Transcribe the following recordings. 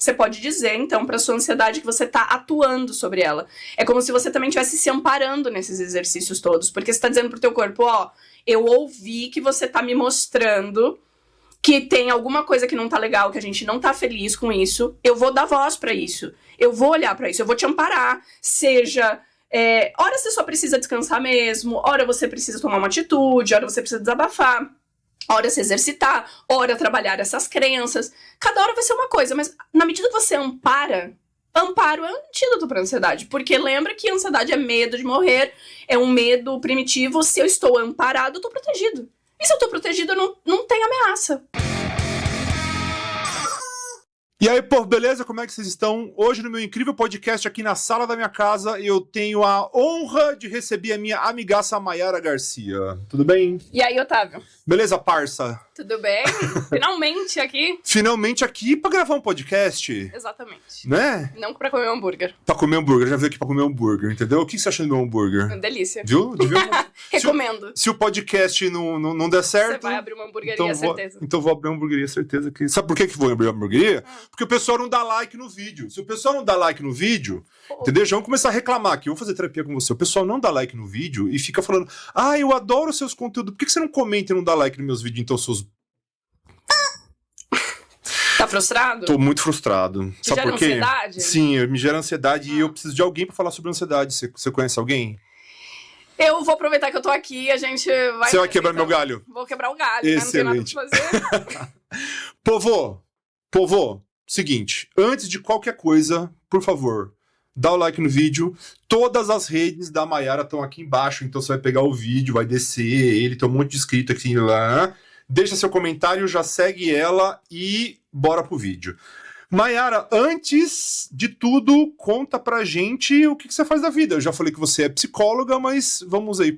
Você pode dizer, então, para sua ansiedade que você tá atuando sobre ela. É como se você também estivesse se amparando nesses exercícios todos. Porque você tá dizendo pro teu corpo, ó, eu ouvi que você tá me mostrando que tem alguma coisa que não tá legal, que a gente não tá feliz com isso. Eu vou dar voz pra isso. Eu vou olhar pra isso, eu vou te amparar. Seja... hora você só precisa descansar mesmo, hora você precisa tomar uma atitude, hora você precisa desabafar, hora se exercitar, hora trabalhar essas crenças. Cada hora vai ser uma coisa, mas na medida que você amparo é um antídoto pra ansiedade. Porque lembra que a ansiedade é medo de morrer, é um medo primitivo. Se eu estou amparado, eu tô protegido. E se eu tô protegido, eu não tem ameaça. E aí, povo, beleza? Como é que vocês estão? Hoje, no meu incrível podcast aqui na sala da minha casa, eu tenho a honra de receber a minha amigaça Mayara Garcia. Tudo bem? E aí, Otávio? Beleza, parça? Tudo bem? Finalmente aqui. Finalmente aqui pra gravar um podcast. Exatamente. Né? Não pra comer um hambúrguer. Pra comer hambúrguer. Já veio aqui pra comer hambúrguer, entendeu? O que você acha do meu hambúrguer? Uma delícia. Viu? Recomendo. Se o podcast não der certo... Você vai abrir uma hamburgueria, certeza. Então vou abrir uma hamburgueria, certeza. Sabe por que vou abrir uma hamburgueria? Porque o pessoal não dá like no vídeo. Se o pessoal não dá like no vídeo, entendeu? Já vamos começar a reclamar aqui. Eu vou fazer terapia com você. O pessoal não dá like no vídeo e fica falando, eu adoro os seus conteúdos. Por que você não comenta e não dá like nos meus vídeos, então, seus... Tá frustrado? Tô muito frustrado. Te Sabe gera por quê? ansiedade? Sim, me gera ansiedade e eu preciso de alguém pra falar sobre ansiedade. Você conhece alguém? Eu vou aproveitar que eu tô aqui e a gente vai... Você vai quebrar meu galho? Vou quebrar o galho, né? Não tem nada pra fazer. Povo, seguinte, antes de qualquer coisa, por favor, dá o like no vídeo. Todas as redes da Mayara estão aqui embaixo, então você vai pegar o vídeo, vai descer ele, tem um monte de inscrito aqui lá. Deixa seu comentário, já segue ela e bora pro vídeo. Mayara, antes de tudo, conta pra gente o que você faz da vida. Eu já falei que você é psicóloga, mas vamos aí,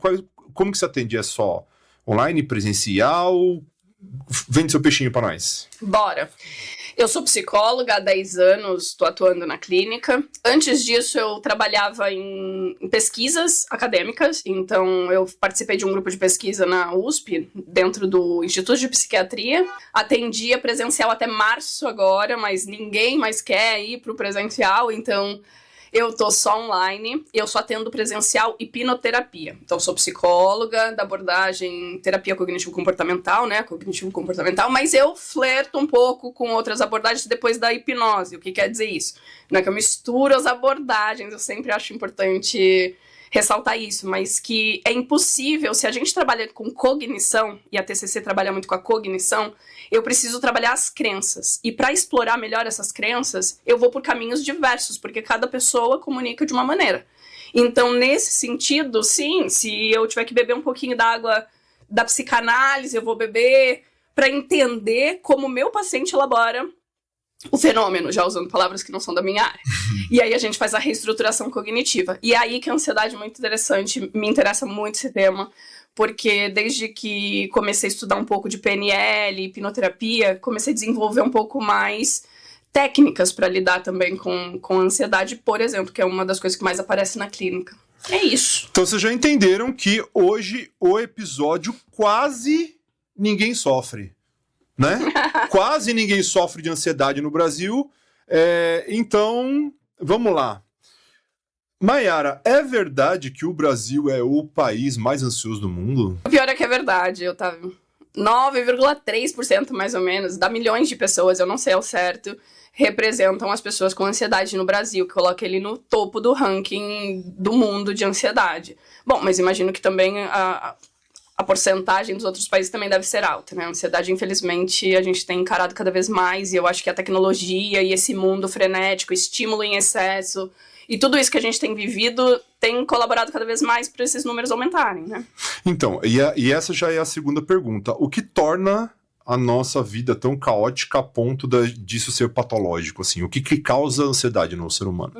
como que você atende? É só online, presencial? Vende seu peixinho pra nós. Bora. Eu sou psicóloga há 10 anos, estou atuando na clínica. Antes disso, eu trabalhava em pesquisas acadêmicas, então eu participei de um grupo de pesquisa na USP, dentro do Instituto de Psiquiatria. Atendia presencial até março agora, mas ninguém mais quer ir para o presencial, então eu tô só online. Eu só atendo presencial e hipnoterapia. Então, sou psicóloga da abordagem terapia cognitivo-comportamental, né? Cognitivo-comportamental, mas eu flerto um pouco com outras abordagens depois da hipnose. O que quer dizer isso? Não é que eu misturo as abordagens, eu sempre acho importante ressaltar isso, mas que é impossível, se a gente trabalha com cognição, e a TCC trabalha muito com a cognição, eu preciso trabalhar as crenças. E para explorar melhor essas crenças, eu vou por caminhos diversos, porque cada pessoa comunica de uma maneira. Então, nesse sentido, sim, se eu tiver que beber um pouquinho da água da psicanálise, eu vou beber para entender como o meu paciente elabora o fenômeno, já usando palavras que não são da minha área. E aí a gente faz a reestruturação cognitiva. E aí que a ansiedade é muito interessante, me interessa muito esse tema, porque desde que comecei a estudar um pouco de PNL, hipnoterapia, comecei a desenvolver um pouco mais técnicas para lidar também com a ansiedade, por exemplo, que é uma das coisas que mais aparece na clínica. É isso. Então vocês já entenderam que hoje o episódio quase ninguém sofre. Né? Quase ninguém sofre de ansiedade no Brasil. Então, vamos lá. Mayara, é verdade que o Brasil é o país mais ansioso do mundo? O pior é que é verdade, Otávio. 9,3% mais ou menos, dá milhões de pessoas, eu não sei ao certo, representam as pessoas com ansiedade no Brasil, que coloca ele no topo do ranking do mundo de ansiedade. Bom, mas imagino que também a porcentagem dos outros países também deve ser alta, né? A ansiedade, infelizmente, a gente tem encarado cada vez mais, e eu acho que a tecnologia e esse mundo frenético, estímulo em excesso, e tudo isso que a gente tem vivido tem colaborado cada vez mais para esses números aumentarem, né? Então, e essa já é a segunda pergunta. O que torna a nossa vida tão caótica a ponto disso ser patológico, assim? O que causa ansiedade no ser humano?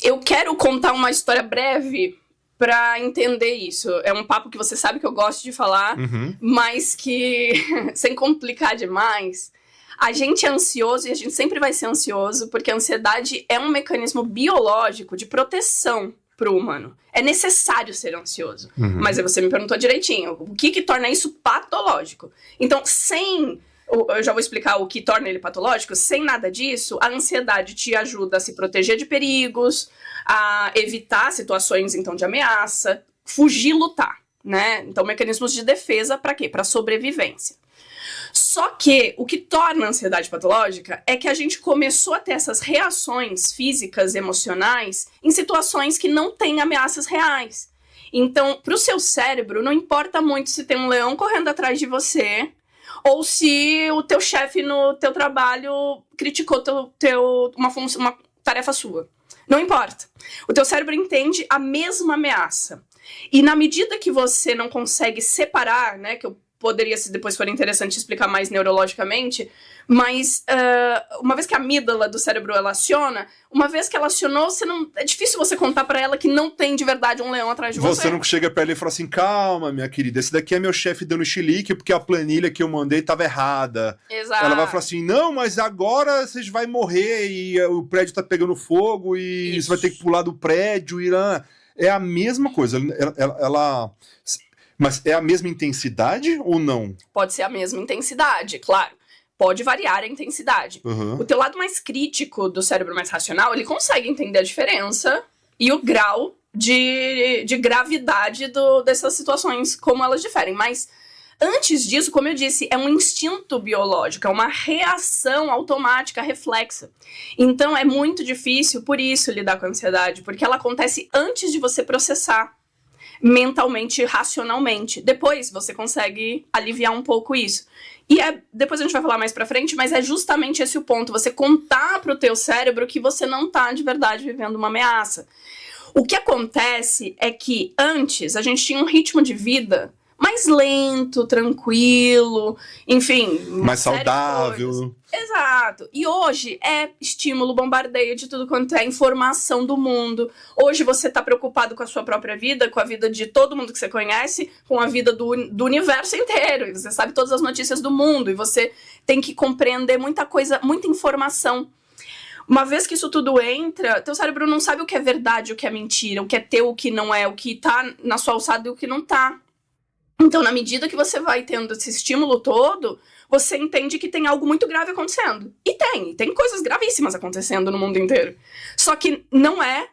Eu quero contar uma história breve pra entender isso. É um papo que você sabe que eu gosto de falar, mas que, sem complicar demais, a gente é ansioso e a gente sempre vai ser ansioso, porque a ansiedade é um mecanismo biológico de proteção pro humano. É necessário ser ansioso. Mas aí você me perguntou direitinho, o que torna isso patológico? Então, sem eu já vou explicar o que torna ele patológico. Sem nada disso, a ansiedade te ajuda a se proteger de perigos, a evitar situações, então, de ameaça, fugir, lutar, né? Então, mecanismos de defesa para quê? Para sobrevivência. Só que o que torna a ansiedade patológica é que a gente começou a ter essas reações físicas, emocionais, em situações que não têm ameaças reais. Então, para o seu cérebro, não importa muito se tem um leão correndo atrás de você ou se o teu chefe no teu trabalho criticou uma tarefa sua. Não importa. O teu cérebro entende a mesma ameaça. E na medida que você não consegue separar, né, que eu poderia, se depois for interessante, explicar mais neurologicamente, mas uma vez que a amígdala do cérebro ela aciona, uma vez que ela acionou, é difícil você contar pra ela que não tem de verdade um leão atrás de você. Você não chega pra ela e fala assim, calma, minha querida, esse daqui é meu chefe dando chilique porque a planilha que eu mandei tava errada. Exato. Ela vai falar assim, não, mas agora você vai morrer e o prédio tá pegando fogo e você vai ter que pular do prédio e... É a mesma coisa, mas é a mesma intensidade ou não? Pode ser a mesma intensidade, claro. Pode variar a intensidade. Uhum. O teu lado mais crítico do cérebro mais racional, ele consegue entender a diferença e o grau de gravidade dessas situações, como elas diferem. Mas antes disso, como eu disse, é um instinto biológico, é uma reação automática, reflexa. Então é muito difícil, por isso, lidar com a ansiedade, porque ela acontece antes de você processar mentalmente, racionalmente. Depois você consegue aliviar um pouco isso. E depois a gente vai falar mais pra frente, mas é justamente esse o ponto, você contar pro teu cérebro que você não tá de verdade vivendo uma ameaça. O que acontece é que antes a gente tinha um ritmo de vida mais lento, tranquilo, enfim... mais saudável. Exato. E hoje é estímulo, bombardeio de tudo quanto é informação do mundo. Hoje você tá preocupado com a sua própria vida, com a vida de todo mundo que você conhece, com a vida do universo inteiro. E você sabe todas as notícias do mundo. E você tem que compreender muita coisa, muita informação. Uma vez que isso tudo entra, teu cérebro não sabe o que é verdade, o que é mentira, o que é teu, o que não é, o que tá na sua alçada e o que não tá. Então, na medida que você vai tendo esse estímulo todo, você entende que tem algo muito grave acontecendo. E tem coisas gravíssimas acontecendo no mundo inteiro. Só que não é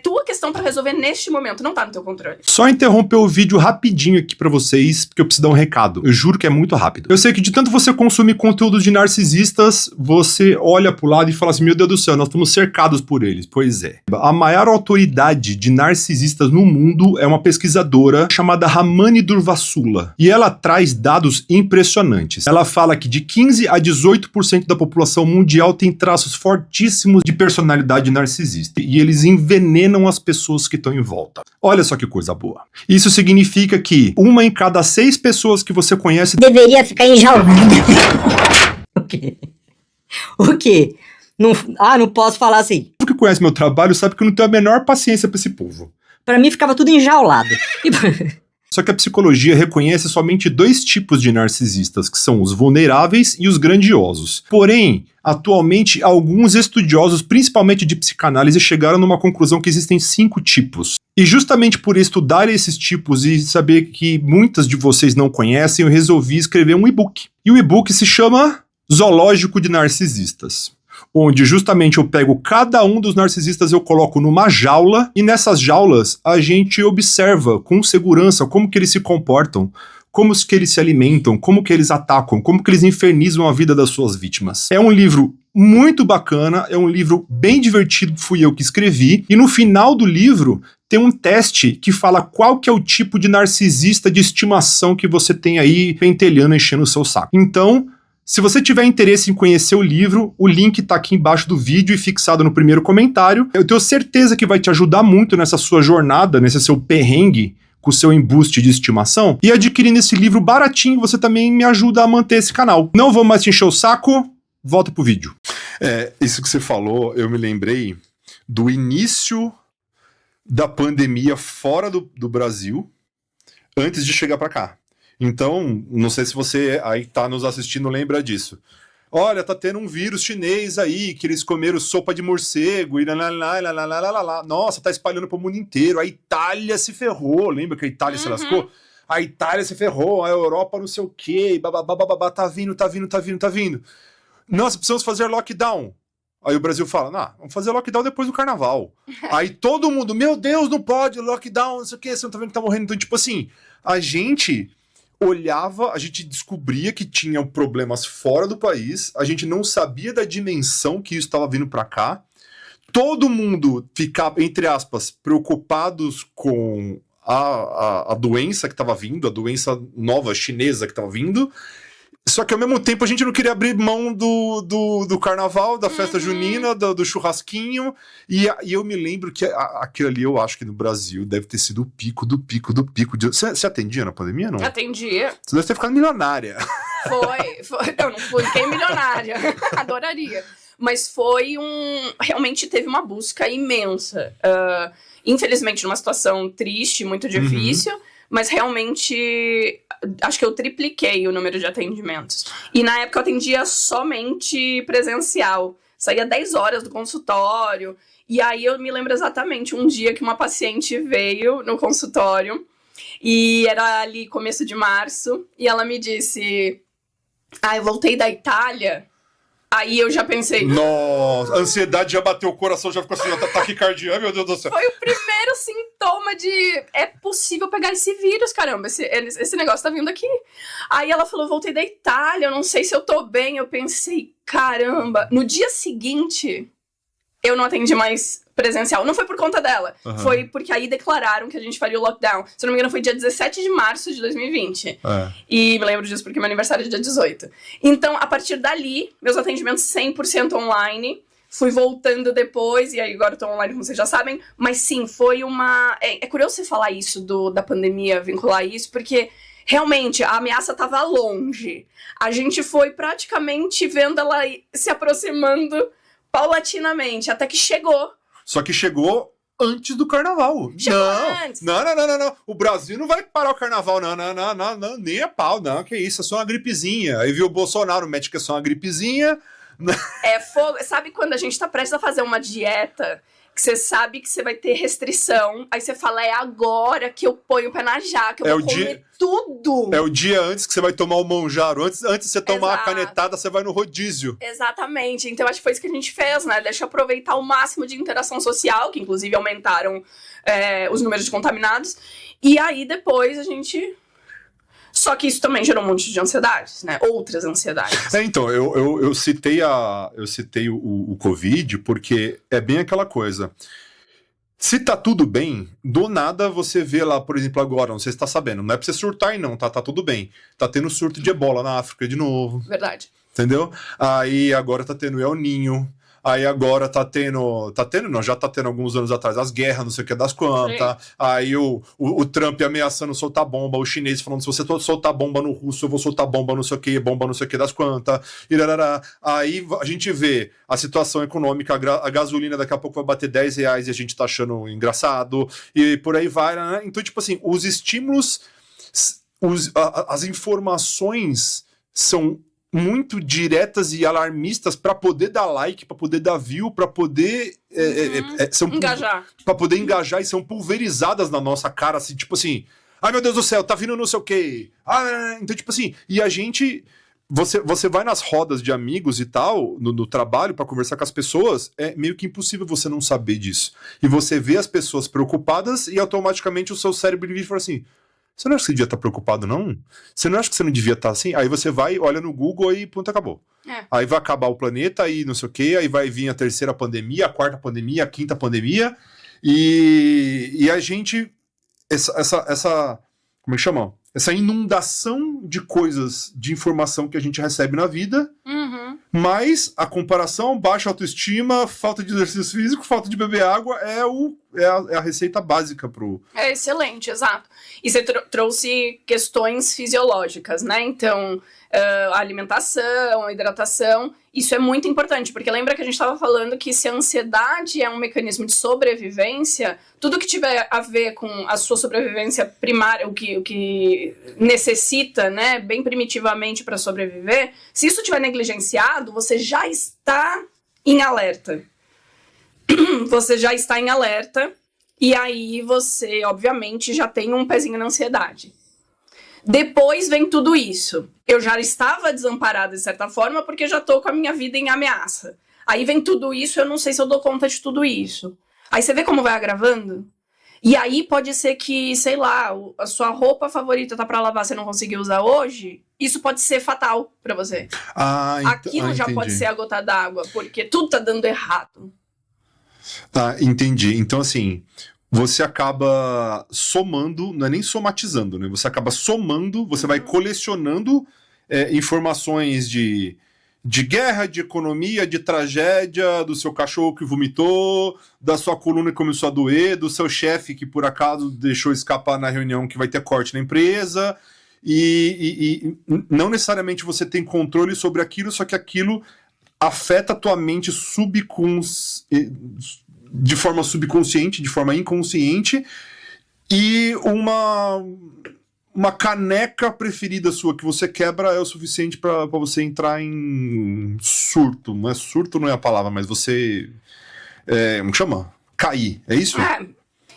tua questão pra resolver neste momento, não tá no teu controle. Só interromper o vídeo rapidinho aqui pra vocês, porque eu preciso dar um recado. Eu juro que é muito rápido. Eu sei que de tanto você consumir conteúdos de narcisistas, você olha pro lado e fala assim, meu Deus do céu, nós estamos cercados por eles. Pois é. A maior autoridade de narcisistas no mundo é uma pesquisadora chamada Ramani Durvasula. E ela traz dados impressionantes. Ela fala que de 15 a 18% da população mundial tem traços fortíssimos de personalidade narcisista. E eles envenenam as pessoas que estão em volta. Olha só que coisa boa. Isso significa que 1 em cada 6 pessoas que você conhece deveria ficar enjaulada. O quê? O quê? Não posso falar assim. O que conhece meu trabalho sabe que eu não tenho a menor paciência pra esse povo. Pra mim ficava tudo enjaulado. Só que a psicologia reconhece somente 2 tipos de narcisistas, que são os vulneráveis e os grandiosos. Porém, atualmente, alguns estudiosos, principalmente de psicanálise, chegaram numa conclusão que existem 5 tipos. E justamente por estudar esses tipos e saber que muitas de vocês não conhecem, eu resolvi escrever um e-book. E o e-book se chama Zoológico de Narcisistas, onde justamente eu pego cada um dos narcisistas, eu coloco numa jaula, e nessas jaulas a gente observa com segurança como que eles se comportam, como que eles se alimentam, como que eles atacam, como que eles infernizam a vida das suas vítimas. É um livro muito bacana, é um livro bem divertido, fui eu que escrevi, e no final do livro tem um teste que fala qual que é o tipo de narcisista de estimação que você tem aí pentelhando, enchendo o seu saco. Então, se você tiver interesse em conhecer o livro, o link tá aqui embaixo do vídeo e fixado no primeiro comentário. Eu tenho certeza que vai te ajudar muito nessa sua jornada, nesse seu perrengue com o seu embuste de estimação. E adquirindo esse livro baratinho, você também me ajuda a manter esse canal. Não vou mais te encher o saco, volta pro vídeo. Isso que você falou, eu me lembrei do início da pandemia fora do Brasil, antes de chegar pra cá. Então, não sei se você aí tá nos assistindo lembra disso. Olha, tá tendo um vírus chinês aí, que eles comeram sopa de morcego e lá. Nossa, tá espalhando pro mundo inteiro. A Itália se ferrou, lembra que a Itália se lascou? a Itália se ferrou, a Europa não sei o quê, babá, tá vindo. Nós precisamos fazer lockdown. Aí o Brasil fala, não, vamos fazer lockdown depois do carnaval. Aí todo mundo, meu Deus, não pode, lockdown, não sei o quê, você não tá vendo que tá morrendo. Então, tipo assim, a gente olhava, a gente descobria que tinham problemas fora do país, a gente não sabia da dimensão que isso estava vindo para cá. Todo mundo ficava, entre aspas, preocupados com a doença que estava vindo, a doença nova chinesa que estava vindo. Só que ao mesmo tempo a gente não queria abrir mão do carnaval, da festa junina, do churrasquinho. E eu me lembro que aquilo ali, eu acho que no Brasil deve ter sido o pico do pico do pico. Você atendia na pandemia, não? Atendia. Você deve ter ficado milionária. Foi. Eu não fiquei milionária. Adoraria. Mas realmente teve uma busca imensa. Infelizmente, numa situação triste, muito difícil. Mas realmente, acho que eu tripliquei o número de atendimentos. E na época eu atendia somente presencial. Saía 10 horas do consultório. E aí eu me lembro exatamente um dia que uma paciente veio no consultório. E era ali começo de março. E ela me disse, eu voltei da Itália. Aí eu já pensei... Nossa, a ansiedade já bateu o coração, já ficou assim, taquicardia, meu Deus do céu. Foi o primeiro sintoma de... É possível pegar esse vírus, caramba, esse negócio tá vindo aqui. Aí ela falou, voltei da Itália, eu não sei se eu tô bem. Eu pensei, caramba. No dia seguinte, eu não atendi mais presencial. Não foi por conta dela. Foi porque aí declararam que a gente faria o lockdown. Se eu não me engano, foi dia 17 de março de 2020. E me lembro disso porque meu aniversário é dia 18. Então, a partir dali, meus atendimentos 100% online. Fui voltando depois, e aí agora eu tô online, como vocês já sabem. Mas sim, foi uma... É curioso você falar isso da pandemia, vincular isso, porque realmente a ameaça tava longe. A gente foi praticamente vendo ela se aproximando paulatinamente, até que chegou. Só que chegou antes do carnaval. Antes. Não. O Brasil não vai parar o carnaval, não, nem a pau, não, que isso, é só uma gripezinha. Aí viu o Bolsonaro, mete que é só uma gripezinha. É fogo. Sabe quando a gente tá prestes a fazer uma dieta, que você sabe que você vai ter restrição, aí você fala, é agora que eu ponho o pé na jaca, eu vou comer tudo. É o dia antes que você vai tomar o monjaro, antes de você tomar a canetada, você vai no rodízio. Exatamente, então acho que foi isso que a gente fez, né, deixa eu aproveitar o máximo de interação social, que inclusive aumentaram os números de contaminados, e aí depois a gente... Só que isso também gerou um monte de ansiedades, né? Outras ansiedades. Então, eu citei o Covid porque é bem aquela coisa. Se tá tudo bem, do nada você vê lá, por exemplo, agora, não sei se tá sabendo, não é pra você surtar e não, tá tudo bem. Tá tendo surto de ebola na África de novo. Verdade. Entendeu? Aí agora tá tendo El Ninho. Aí agora já tá tendo alguns anos atrás as guerras, não sei o que das quantas. Aí o Trump ameaçando soltar bomba, o chinês falando, se você soltar bomba no russo, eu vou soltar bomba não sei o que das quantas. Aí a gente vê a situação econômica, a gasolina daqui a pouco vai bater R$10 e a gente tá achando engraçado, e por aí vai, né? Então, tipo assim, os estímulos, as informações são muito diretas e alarmistas para poder dar like, para poder dar view, para poder engajar. Para poder engajar, e são pulverizadas na nossa cara, assim, tipo assim, ai meu Deus do céu, tá vindo não sei o quê. Então, tipo assim, e a gente... Você vai nas rodas de amigos e tal, no trabalho, para conversar com as pessoas, é meio que impossível você não saber disso. E você vê as pessoas preocupadas e automaticamente o seu cérebro e fala assim, você não acha que você devia estar preocupado, não? Você não acha que você não devia estar assim? Aí você vai, olha no Google e ponto, acabou. Aí vai acabar o planeta e não sei o quê, aí vai vir a terceira pandemia, a quarta pandemia, a quinta pandemia, e a gente... Essa como é que chama? Essa inundação de coisas, de informação que a gente recebe na vida, mas a comparação, baixa autoestima, falta de exercício físico, falta de beber água, é a receita básica pro... É excelente, exato. E você trouxe questões fisiológicas, né? Então, a alimentação, a hidratação, isso é muito importante, porque lembra que a gente estava falando que se a ansiedade é um mecanismo de sobrevivência, tudo que tiver a ver com a sua sobrevivência primária, o que necessita, né, bem primitivamente para sobreviver, se isso estiver negligenciado, você já está em alerta. Você já está em alerta, e aí você, obviamente, já tem um pezinho na ansiedade. Depois vem tudo isso. Eu já estava desamparada, de certa forma, porque já tô com a minha vida em ameaça. Aí vem tudo isso, eu não sei se eu dou conta de tudo isso. Aí você vê como vai agravando? E aí pode ser que, sei lá, a sua roupa favorita tá pra lavar, você não conseguiu usar hoje. Isso pode ser fatal pra você. Aquilo já pode ser a gota d'água, porque tudo tá dando errado. Entendi. Então, assim, você acaba somando, não é nem somatizando, né? Você acaba somando, você vai colecionando informações de guerra, de economia, de tragédia, do seu cachorro que vomitou, da sua coluna que começou a doer, do seu chefe que por acaso deixou escapar na reunião que vai ter corte na empresa, e não necessariamente você tem controle sobre aquilo, só que aquilo afeta a tua mente de forma subconsciente, de forma inconsciente, e uma caneca preferida sua que você quebra é o suficiente pra você entrar em surto. Não é surto, não é a palavra, mas você... como chama? Cair, é isso?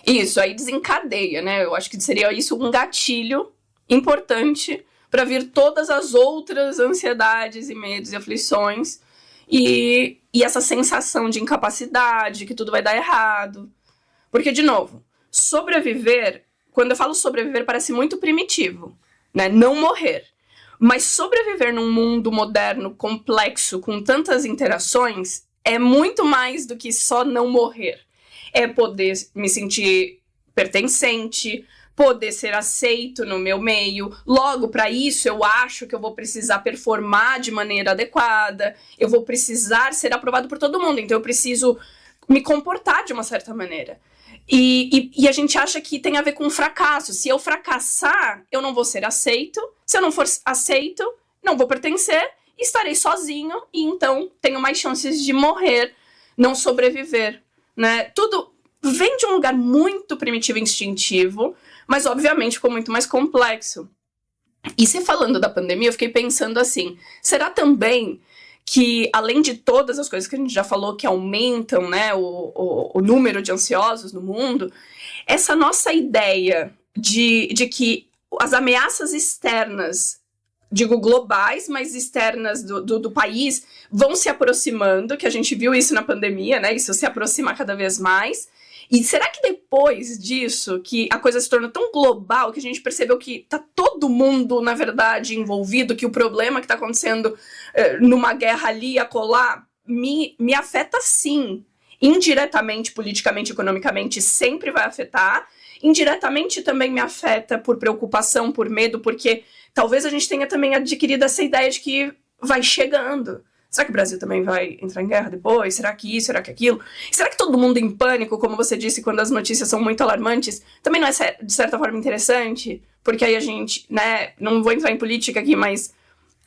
Isso, aí desencadeia, né? Eu acho que seria isso um gatilho importante para vir todas as outras ansiedades e medos e aflições e essa sensação de incapacidade, que tudo vai dar errado. Porque, de novo, sobreviver... Quando eu falo sobreviver, parece muito primitivo, né? Não morrer. Mas sobreviver num mundo moderno, complexo, com tantas interações, é muito mais do que só não morrer. É poder me sentir pertencente, poder ser aceito no meu meio. Logo, para isso, eu acho que eu vou precisar performar de maneira adequada, eu vou precisar ser aprovado por todo mundo, então eu preciso me comportar de uma certa maneira. E a gente acha que tem a ver com fracasso. Se eu fracassar, eu não vou ser aceito. Se eu não for aceito, não vou pertencer. Estarei sozinho e então tenho mais chances de morrer, não sobreviver, né? Tudo vem de um lugar muito primitivo e instintivo, mas obviamente ficou muito mais complexo. E se falando da pandemia, eu fiquei pensando assim, será também que, além de todas as coisas que a gente já falou que aumentam, né, o número de ansiosos no mundo, essa nossa ideia de que as ameaças externas, digo globais, mas externas do país, vão se aproximando, que a gente viu isso na pandemia, né, isso se aproxima cada vez mais. E será que depois disso, que a coisa se tornou tão global, que a gente percebeu que tá todo mundo, na verdade, envolvido, que o problema que tá acontecendo numa guerra ali e acolá me afeta sim. Indiretamente, politicamente, economicamente, sempre vai afetar. Indiretamente também me afeta por preocupação, por medo, porque talvez a gente tenha também adquirido essa ideia de que vai chegando. Será que o Brasil também vai entrar em guerra depois? Será que isso? Será que aquilo? Será que todo mundo em pânico, como você disse, quando as notícias são muito alarmantes, também não é, de certa forma, interessante? Porque aí a gente, né, não vou entrar em política aqui, mas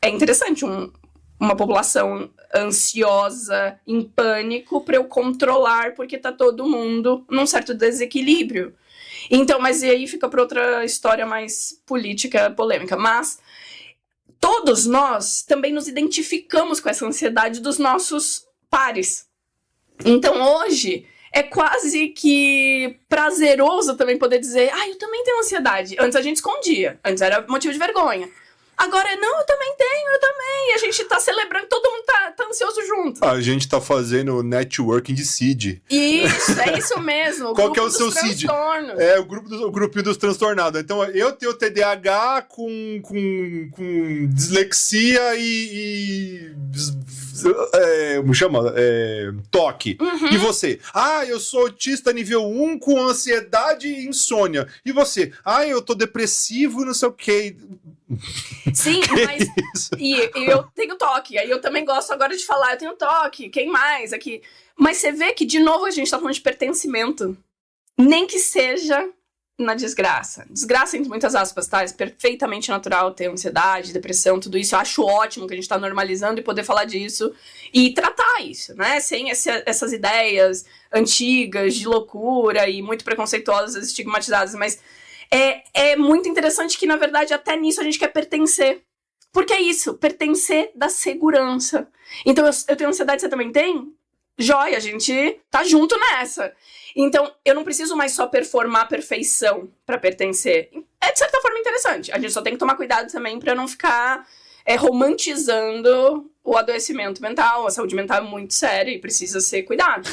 é interessante uma população ansiosa, em pânico, para eu controlar, porque tá todo mundo num certo desequilíbrio. Então, mas e aí fica para outra história mais política, polêmica. Mas todos nós também nos identificamos com essa ansiedade dos nossos pares. Então, hoje, é quase que prazeroso também poder dizer, eu também tenho ansiedade. Antes a gente escondia, antes era motivo de vergonha. Agora, não, eu também tenho, eu também. E a gente tá celebrando, todo mundo tá ansioso junto. A gente tá fazendo networking de CID. Isso, é isso mesmo. Qual que é o seu CID? É o grupinho dos transtornados. Então, eu tenho TDAH com dislexia e como chama? TOC. Uhum. E você? Eu sou autista nível 1 com ansiedade e insônia. E você? Eu tô depressivo e não sei o quê. Sim, mas e eu tenho toque, aí eu também gosto agora de falar, eu tenho toque, quem mais aqui? Mas você vê que, de novo, a gente tá falando de pertencimento, nem que seja na desgraça. Desgraça entre muitas aspas, tá? É perfeitamente natural ter ansiedade, depressão, tudo isso. Eu acho ótimo que a gente tá normalizando e poder falar disso e tratar isso, né? Sem essas ideias antigas de loucura e muito preconceituosas, estigmatizadas, mas é muito interessante que, na verdade, até nisso a gente quer pertencer. Porque é isso, pertencer da segurança. Então, eu tenho ansiedade, você também tem? joia, a gente tá junto nessa. Então, eu não preciso mais só performar a perfeição pra pertencer. É, de certa forma, interessante. A gente só tem que tomar cuidado também pra não ficar romantizando o adoecimento mental. A saúde mental é muito séria e precisa ser cuidado.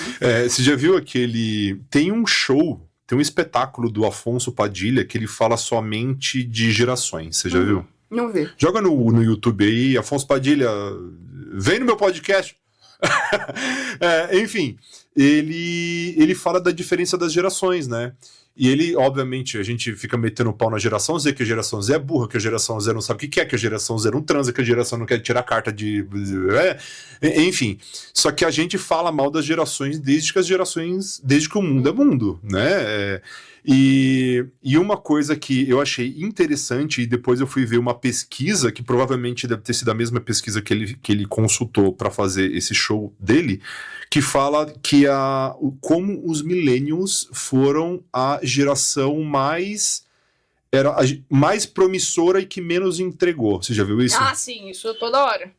Você já viu aquele... Tem um show, tem um espetáculo do Afonso Padilha que ele fala somente de gerações. Você já viu? Não vi. Joga no YouTube aí, Afonso Padilha, vem no meu podcast. Enfim, ele fala da diferença das gerações, né? E ele, obviamente, a gente fica metendo pau na geração Z, que a geração Z é burra, que a geração Z não sabe o que é, que a geração Z não transa, que a geração não quer tirar carta de... Enfim, só que a gente fala mal das gerações desde que o mundo é mundo, né? E uma coisa que eu achei interessante, e depois eu fui ver uma pesquisa, que provavelmente deve ter sido a mesma pesquisa que ele consultou para fazer esse show dele, que fala que como os millennials foram a geração mais promissora e que menos entregou. Você já viu isso? Ah, sim, isso toda hora.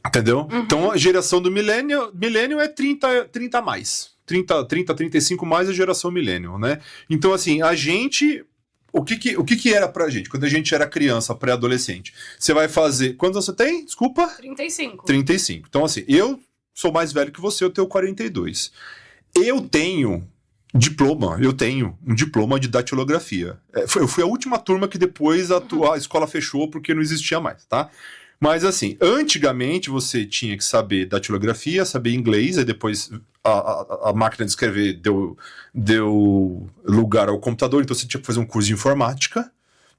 Entendeu? Uhum. Então a geração do millennial é 30 a mais. 35 mais a geração millennial, né? Então, assim, a gente... O que era pra gente? Quando a gente era criança, pré-adolescente, você vai fazer... Quantos anos você tem? Desculpa? 35. 35. Então, assim, eu sou mais velho que você, eu tenho 42. Eu tenho um diploma de datilografia. Eu fui a última turma que depois a escola fechou porque não existia mais, tá? Mas assim, antigamente você tinha que saber datilografia, saber inglês, aí depois a máquina de escrever deu lugar ao computador, então você tinha que fazer um curso de informática,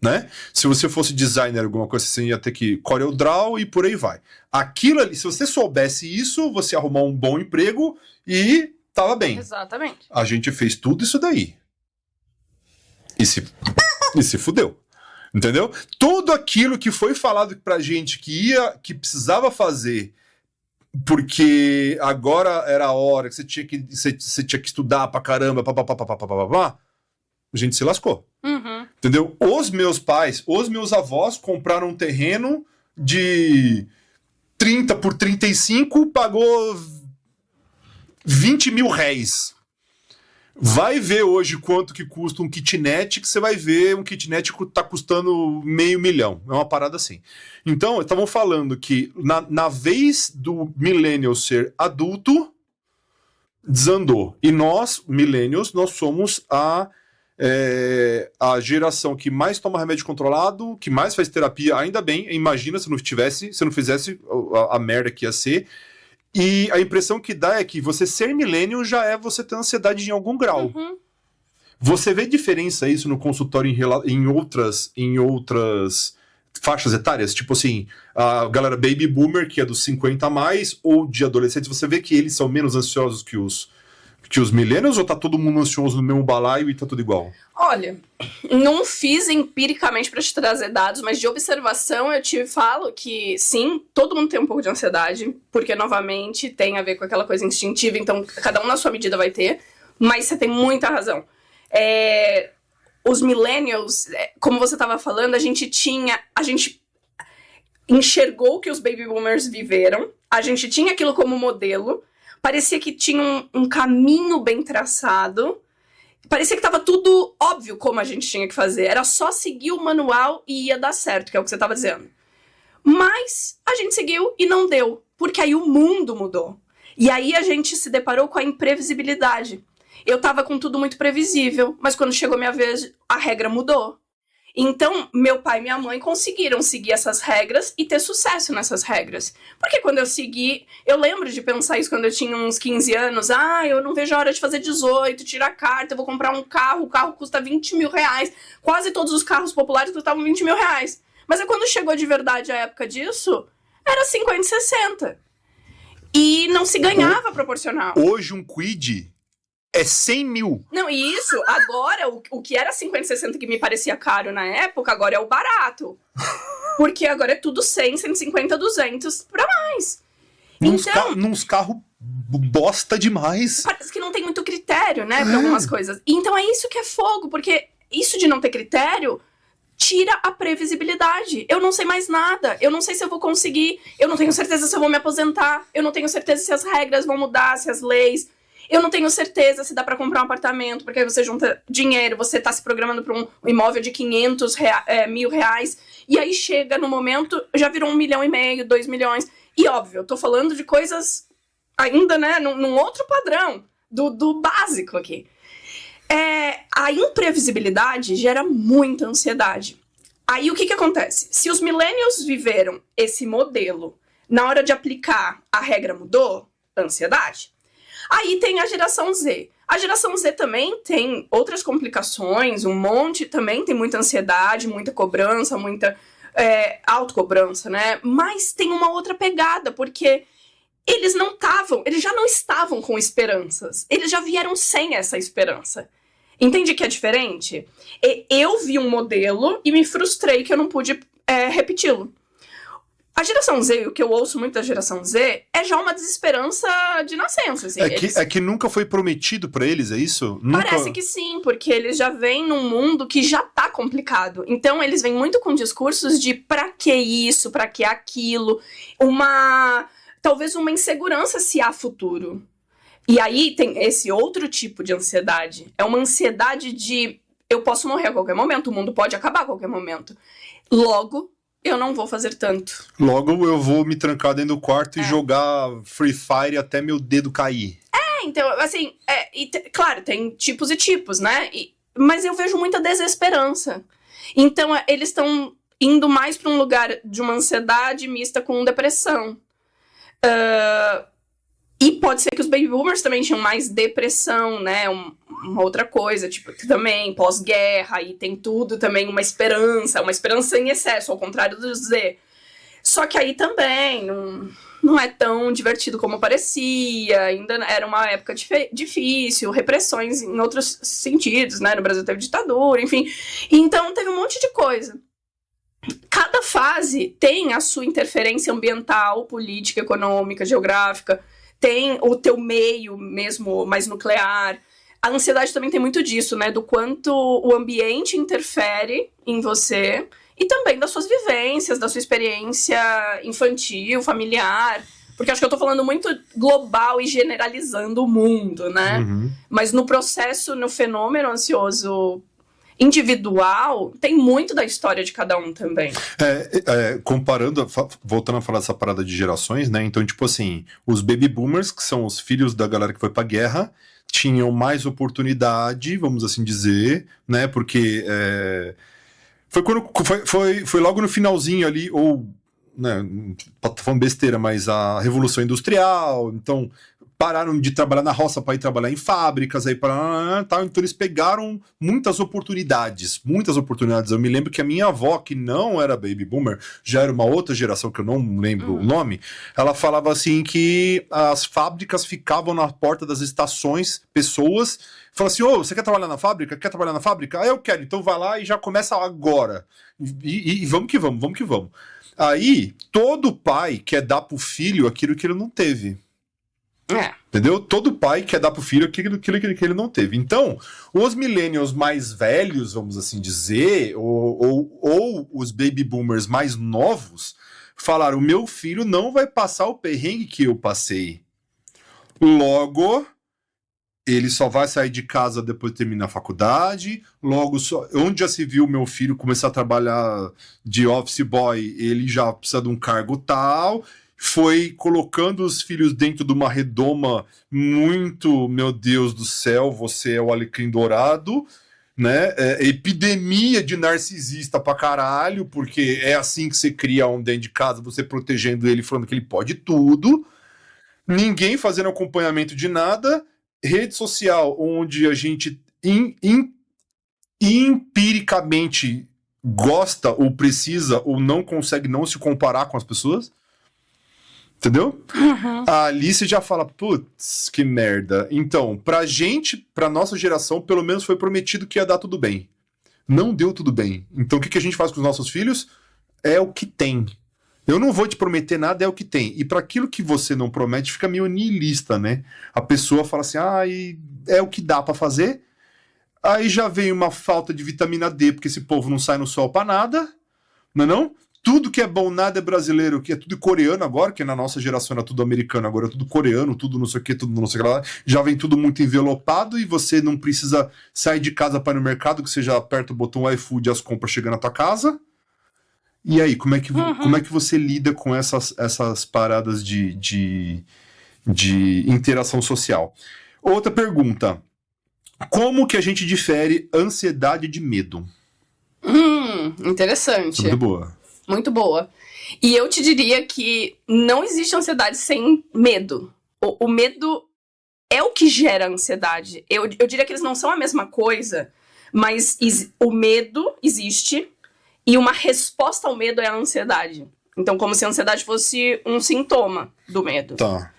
né? Se você fosse designer, alguma coisa, você ia ter que CorelDRAW e por aí vai. Aquilo ali, se você soubesse isso, você ia arrumar um bom emprego e tava bem. Exatamente. A gente fez tudo isso daí. E se fudeu. Entendeu? Tudo aquilo que foi falado pra gente que precisava fazer, porque agora era a hora que você tinha que estudar pra caramba, a gente se lascou. Uhum. Entendeu? Os meus avós compraram um terreno de 30 por 35, pagou 20 mil réis. Vai ver hoje quanto que custa um kitnet, que você vai ver um kitnet que tá custando $500 mil. É uma parada assim. Então, estavam falando que na vez do millennial ser adulto, desandou. E nós, millennials, nós somos a geração que mais toma remédio controlado, que mais faz terapia, ainda bem. Imagina se não fizesse a merda que ia ser. E a impressão que dá é que você ser millennial já é você ter ansiedade em algum grau. Uhum. Você vê diferença isso no consultório em outras faixas etárias? Tipo assim, a galera baby boomer, que é dos 50 a mais, ou de adolescentes, você vê que eles são menos ansiosos que os millennials, ou tá todo mundo ansioso no mesmo balaio e tá tudo igual? Olha, não fiz empiricamente para te trazer dados, mas de observação eu te falo que sim, todo mundo tem um pouco de ansiedade, porque novamente tem a ver com aquela coisa instintiva, então cada um na sua medida vai ter, mas você tem muita razão. Os millennials, como você estava falando, a gente enxergou que os baby boomers viveram, a gente tinha aquilo como modelo, parecia que tinha um caminho bem traçado. Parecia que tava tudo óbvio como a gente tinha que fazer. Era só seguir o manual e ia dar certo, que é o que você tava dizendo. Mas a gente seguiu e não deu. Porque aí o mundo mudou. E aí a gente se deparou com a imprevisibilidade. Eu tava com tudo muito previsível, mas quando chegou minha vez, a regra mudou. Então, meu pai e minha mãe conseguiram seguir essas regras e ter sucesso nessas regras. Porque quando eu segui... Eu lembro de pensar isso quando eu tinha uns 15 anos. Eu não vejo a hora de fazer 18, tirar carta, eu vou comprar um carro, o carro custa 20 mil reais. Quase todos os carros populares custavam 20 mil reais. Mas aí quando chegou de verdade a época disso, era 50 e 60. E não se ganhava proporcional. Hoje um Kwid é 100 mil. Não, e isso, agora, o que era 50, 60 que me parecia caro na época, agora é o barato. Porque agora é tudo 100, 150, 200 pra mais. Nos carros bosta demais. Parece que não tem muito critério, né, pra algumas coisas. Então é isso que é fogo, porque isso de não ter critério tira a previsibilidade. Eu não sei mais nada. Eu não sei se eu vou conseguir. Eu não tenho certeza se eu vou me aposentar. Eu não tenho certeza se as regras vão mudar, se as leis. Eu não tenho certeza se dá pra comprar um apartamento, porque aí você junta dinheiro, você tá se programando pra um imóvel de 500 mil reais, e aí chega no momento, já virou 1,5 milhão, 2 milhões. E óbvio, eu tô falando de coisas ainda, né, num outro padrão, do básico aqui. A imprevisibilidade gera muita ansiedade. Aí o que acontece? Se os millennials viveram esse modelo, na hora de aplicar, a regra mudou, ansiedade. Aí tem a geração Z. A geração Z também tem outras complicações, um monte também, tem muita ansiedade, muita cobrança, muita autocobrança, né? Mas tem uma outra pegada, porque eles já não estavam com esperanças. Eles já vieram sem essa esperança. Entende que é diferente? Eu vi um modelo e me frustrei que eu não pude repeti-lo. A geração Z, o que eu ouço muito da geração Z, é já uma desesperança de nascença. Assim, que nunca foi prometido pra eles, é isso? Parece que sim, porque eles já vêm num mundo que já tá complicado. Então eles vêm muito com discursos de pra que isso, pra que aquilo, talvez uma insegurança se há futuro. E aí tem esse outro tipo de ansiedade. É uma ansiedade de eu posso morrer a qualquer momento, o mundo pode acabar a qualquer momento. Logo, eu não vou fazer tanto. Logo eu vou me trancar dentro do quarto e jogar Free Fire até meu dedo cair. Então, assim, claro, tem tipos e tipos, né? Mas eu vejo muita desesperança. Então, eles estão indo mais para um lugar de uma ansiedade mista com depressão. E pode ser que os baby boomers também tinham mais depressão, né? Uma outra coisa, tipo, que também pós-guerra, e tem tudo também uma esperança em excesso, ao contrário do Z. Só que aí também não é tão divertido como parecia, ainda era uma época difícil, repressões em outros sentidos, né? No Brasil teve ditadura, enfim. Então teve um monte de coisa. Cada fase tem a sua interferência ambiental, política, econômica, geográfica, tem o teu meio mesmo mais nuclear. A ansiedade também tem muito disso, né? Do quanto o ambiente interfere em você e também das suas vivências, da sua experiência infantil, familiar. Porque acho que eu tô falando muito global e generalizando o mundo, né? Uhum. Mas no processo, no fenômeno ansioso individual, tem muito da história de cada um também. Comparando, voltando a falar dessa parada de gerações, né? Então, tipo assim, os baby boomers, que são os filhos da galera que foi pra guerra, tinham mais oportunidade, vamos assim dizer, né? Porque foi logo no finalzinho ali, ou, né, tô falando besteira, mas a Revolução Industrial, então pararam de trabalhar na roça para ir trabalhar em fábricas, aí tal, então eles pegaram muitas oportunidades. Eu me lembro que a minha avó, que não era baby boomer, já era uma outra geração que eu não lembro o nome, ela falava assim que as fábricas ficavam na porta das estações, pessoas, falavam assim, você quer trabalhar na fábrica? Quer trabalhar na fábrica? Eu quero, então vai lá e já começa agora. E vamos que vamos. Aí, todo pai quer dar pro filho aquilo que ele não teve. Entendeu? Todo pai quer dar pro filho aquilo que ele não teve. Então, os millennials mais velhos, vamos assim dizer, ou os baby boomers mais novos, falaram, o meu filho não vai passar o perrengue que eu passei. Logo, ele só vai sair de casa depois de terminar a faculdade. Logo, onde já se viu meu filho começar a trabalhar de office boy, ele já precisa de um cargo tal. Foi colocando os filhos dentro de uma redoma muito, meu Deus do céu, você é o alecrim dourado, né? Epidemia de narcisista pra caralho, porque é assim que você cria um dentro de casa, você protegendo ele, falando que ele pode tudo. Ninguém fazendo acompanhamento de nada. Rede social, onde a gente empiricamente gosta ou precisa ou não consegue não se comparar com as pessoas. Entendeu? Uhum. Ali você já fala, putz, que merda. Então, pra nossa geração, pelo menos foi prometido que ia dar tudo bem. Não deu tudo bem. Então, o que a gente faz com os nossos filhos? É o que tem. Eu não vou te prometer nada, é o que tem. E para aquilo que você não promete, fica meio niilista, né? A pessoa fala assim, é o que dá pra fazer. Aí já vem uma falta de vitamina D, porque esse povo não sai no sol pra nada, não é não? Tudo que é bom, nada é brasileiro, que é tudo coreano agora, que na nossa geração era tudo americano, agora é tudo coreano, tudo não sei o que, tudo não sei o que lá. Já vem tudo muito envelopado e você não precisa sair de casa para ir no mercado, que você já aperta o botão iFood e as compras chegam na tua casa. E aí, como é que você lida com essas paradas de interação social? Outra pergunta. Como que a gente difere ansiedade de medo? Interessante. Muito boa. Muito boa. E eu te diria que não existe ansiedade sem medo. O medo é o que gera ansiedade. Eu diria que eles não são a mesma coisa, mas o medo existe e uma resposta ao medo é a ansiedade. Então, como se a ansiedade fosse um sintoma do medo. Tá.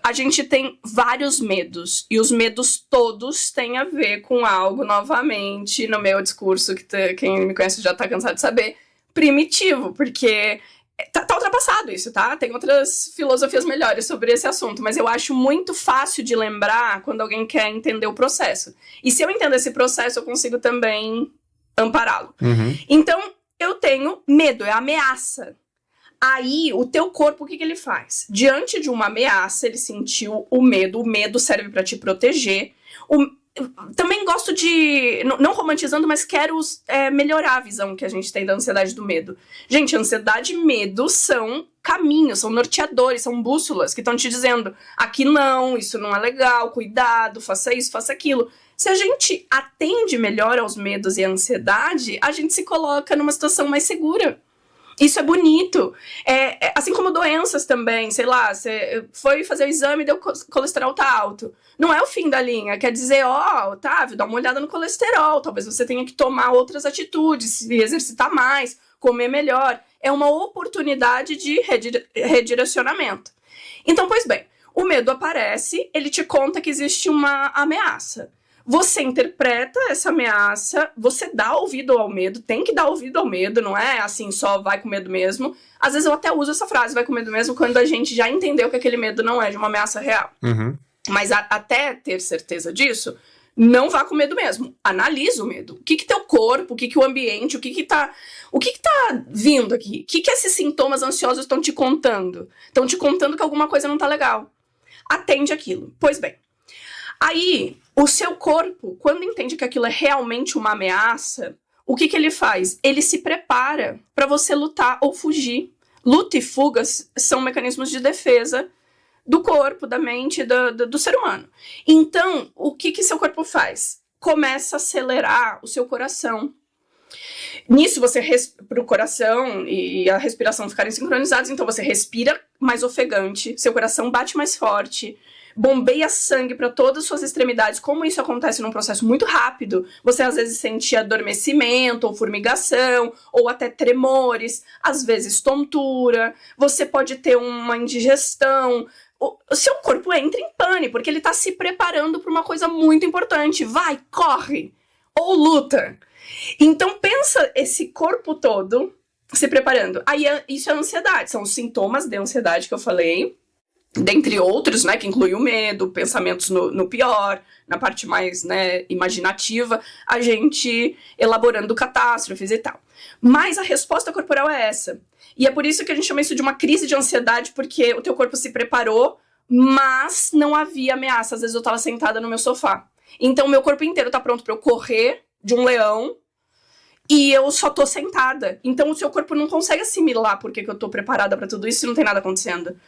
A gente tem vários medos, e os medos todos têm a ver com algo, novamente, no meu discurso, que quem me conhece já tá cansado de saber, primitivo, porque tá ultrapassado isso, tá? Tem outras filosofias melhores sobre esse assunto, mas eu acho muito fácil de lembrar quando alguém quer entender o processo. E se eu entendo esse processo, eu consigo também ampará-lo. Então, eu tenho medo, é ameaça. Aí, o teu corpo, o que ele faz? Diante de uma ameaça, ele sentiu o medo serve pra te proteger. Também gosto de, não romantizando, mas quero melhorar a visão que a gente tem da ansiedade e do medo. Gente, ansiedade e medo são caminhos, são norteadores, são bússolas que estão te dizendo, aqui não, isso não é legal, cuidado, faça isso, faça aquilo. Se a gente atende melhor aos medos e à ansiedade, a gente se coloca numa situação mais segura. Isso é bonito. Assim como doenças também, sei lá, você foi fazer o exame e deu colesterol tá alto. Não é o fim da linha, quer dizer, Otávio, dá uma olhada no colesterol, talvez você tenha que tomar outras atitudes, se exercitar mais, comer melhor. É uma oportunidade de redirecionamento. Então, pois bem, o medo aparece, ele te conta que existe uma ameaça. Você interpreta essa ameaça, você dá ouvido ao medo, tem que dar ouvido ao medo, não é assim, só vai com medo mesmo. Às vezes eu até uso essa frase, vai com medo mesmo, quando a gente já entendeu que aquele medo não é de uma ameaça real. Mas até ter certeza disso, não vá com medo mesmo. Analisa o medo. O que teu corpo, o que o ambiente, o que tá vindo aqui? O que esses sintomas ansiosos estão te contando? Estão te contando que alguma coisa não tá legal. Atende aquilo. Pois bem. Aí, o seu corpo, quando entende que aquilo é realmente uma ameaça, o que ele faz? Ele se prepara para você lutar ou fugir. Luta e fuga são mecanismos de defesa do corpo, da mente, do ser humano. Então, o que seu corpo faz? Começa a acelerar o seu coração. Nisso, para o coração e a respiração ficarem sincronizados, então você respira mais ofegante, seu coração bate mais forte, bombeia sangue para todas as suas extremidades. Como isso acontece num processo muito rápido, você às vezes sente adormecimento ou formigação, ou até tremores, às vezes tontura, você pode ter uma indigestão. O seu corpo entra em pane, porque ele está se preparando para uma coisa muito importante. Vai, corre, ou luta. Então pensa esse corpo todo se preparando. Aí isso é ansiedade, são os sintomas de ansiedade que eu falei, dentre outros, né, que inclui o medo, pensamentos no pior, na parte mais, né, imaginativa, a gente elaborando catástrofes e tal. Mas a resposta corporal é essa. E é por isso que a gente chama isso de uma crise de ansiedade, porque o teu corpo se preparou, mas não havia ameaça. Às vezes eu estava sentada no meu sofá. Então o meu corpo inteiro tá pronto para eu correr de um leão, e eu só tô sentada. Então o seu corpo não consegue assimilar porque que eu tô preparada para tudo isso e não tem nada acontecendo.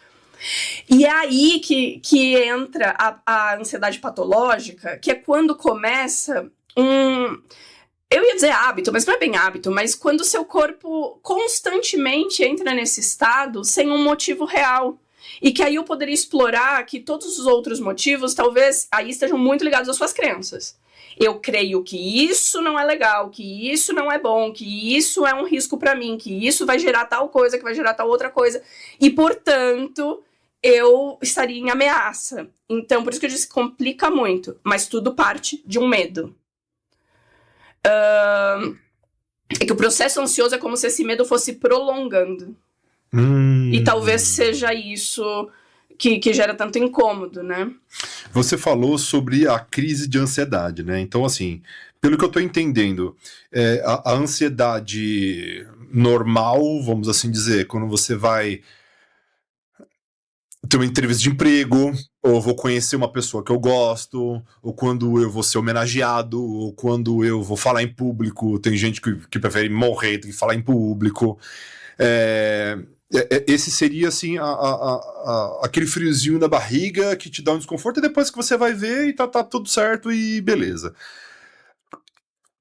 E é aí que entra a ansiedade patológica, que é quando começa eu ia dizer hábito, mas não é bem hábito, mas quando o seu corpo constantemente entra nesse estado sem um motivo real. E que aí eu poderia explorar que todos os outros motivos talvez aí estejam muito ligados às suas crenças. Eu creio que isso não é legal, que isso não é bom, que isso é um risco pra mim, que isso vai gerar tal coisa, que vai gerar tal outra coisa. E, portanto, eu estaria em ameaça. Então, por isso que eu disse que complica muito. Mas tudo parte de um medo. É que o processo ansioso é como se esse medo fosse prolongando. E talvez seja isso que gera tanto incômodo, né? Você falou sobre a crise de ansiedade, né? Então, assim, pelo que eu tô entendendo, a ansiedade normal, vamos assim dizer, quando você vai ter uma entrevista de emprego, ou vou conhecer uma pessoa que eu gosto, ou quando eu vou ser homenageado, ou quando eu vou falar em público. Tem gente que prefere morrer do que falar em público. Esse seria, assim, aquele friozinho na barriga que te dá um desconforto, e depois que você vai ver e tá tudo certo e beleza.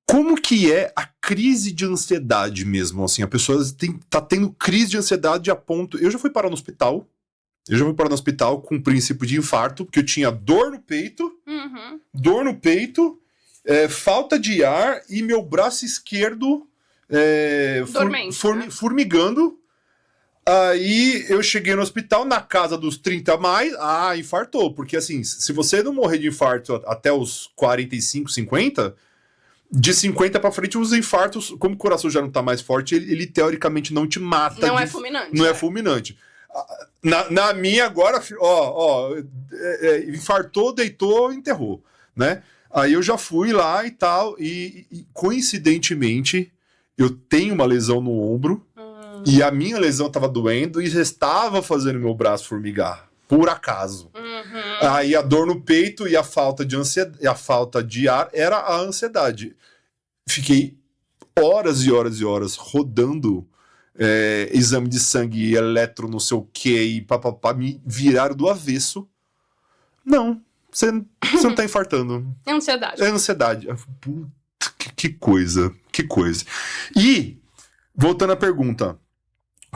Como que é a crise de ansiedade mesmo? Assim, a pessoa tá tendo crise de ansiedade a ponto... Eu já fui parar no hospital com o princípio de infarto, porque eu tinha dor no peito, falta de ar e meu braço esquerdo formigando. Aí eu cheguei no hospital na casa dos 30 a mais, infartou, porque assim, se você não morrer de infarto até os 45, 50, de 50 pra frente os infartos, como o coração já não tá mais forte, ele teoricamente não te mata. Não é fulminante. Não é fulminante. Na minha agora, infartou, deitou, enterrou, né? Aí eu já fui lá e tal, e coincidentemente eu tenho uma lesão no ombro, e a minha lesão tava doendo e estava fazendo meu braço formigar, por acaso. Aí a dor no peito e a falta de ansiedade, a falta de ar era a ansiedade. Fiquei horas e horas e horas rodando exame de sangue, eletro, não sei o que, e papapá, me viraram do avesso. Não, você não tá infartando. É ansiedade. É ansiedade. Puta, que coisa. E, voltando à pergunta,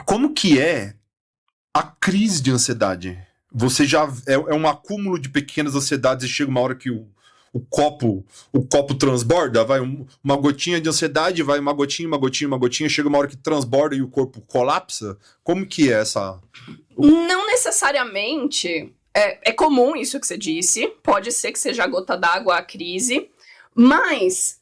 como que é a crise de ansiedade? Você já é um acúmulo de pequenas ansiedades e chega uma hora que o copo transborda, vai uma gotinha de ansiedade, vai uma gotinha, chega uma hora que transborda e o corpo colapsa? Como que é essa... Não necessariamente. É comum isso que você disse, pode ser que seja a gota d'água a crise, mas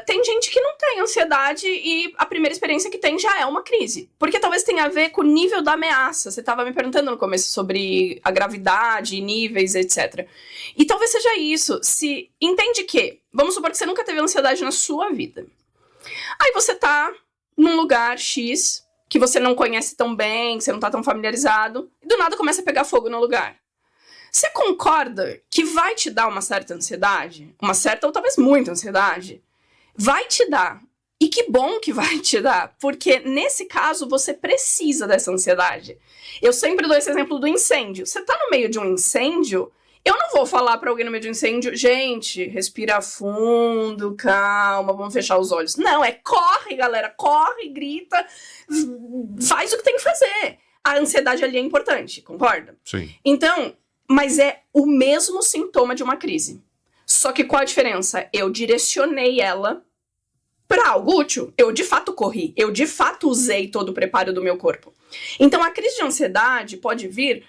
tem gente que não tem ansiedade e a primeira experiência que tem já é uma crise. Porque talvez tenha a ver com o nível da ameaça. Você estava me perguntando no começo sobre a gravidade, níveis, etc. E talvez seja isso. Se entende que, vamos supor que você nunca teve ansiedade na sua vida. Aí você tá num lugar X, que você não conhece tão bem, que você não tá tão familiarizado, e do nada começa a pegar fogo no lugar. Você concorda que vai te dar uma certa ansiedade? Uma certa ou talvez muita ansiedade? Vai te dar. E que bom que vai te dar, porque nesse caso você precisa dessa ansiedade. Eu sempre dou esse exemplo do incêndio. Você tá no meio de um incêndio, eu não vou falar pra alguém no meio de um incêndio, gente, respira fundo, calma, vamos fechar os olhos. Não, corre, galera, corre, grita, faz o que tem que fazer. A ansiedade ali é importante, concorda? Sim. Então, mas é o mesmo sintoma de uma crise. Só que qual a diferença? Eu direcionei ela para algo útil. Eu, de fato, corri. Eu, de fato, usei todo o preparo do meu corpo. Então, a crise de ansiedade pode vir,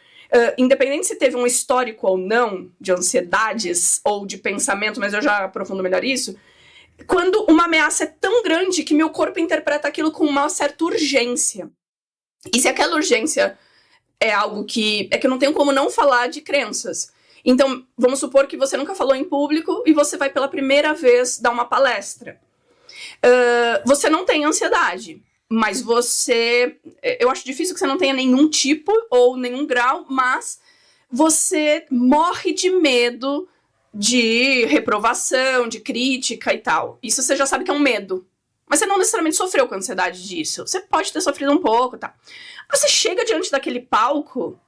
independente se teve um histórico ou não de ansiedades ou de pensamento, mas eu já aprofundo melhor isso, quando uma ameaça é tão grande que meu corpo interpreta aquilo com uma certa urgência. E se aquela urgência é algo que... É que eu não tenho como não falar de crenças. Então, vamos supor que você nunca falou em público e você vai pela primeira vez dar uma palestra. Você não tem ansiedade, mas você... Eu acho difícil que você não tenha nenhum tipo ou nenhum grau, mas você morre de medo de reprovação, de crítica e tal. Isso você já sabe que é um medo. Mas você não necessariamente sofreu com ansiedade disso. Você pode ter sofrido um pouco, tá? Você chega diante daquele palco,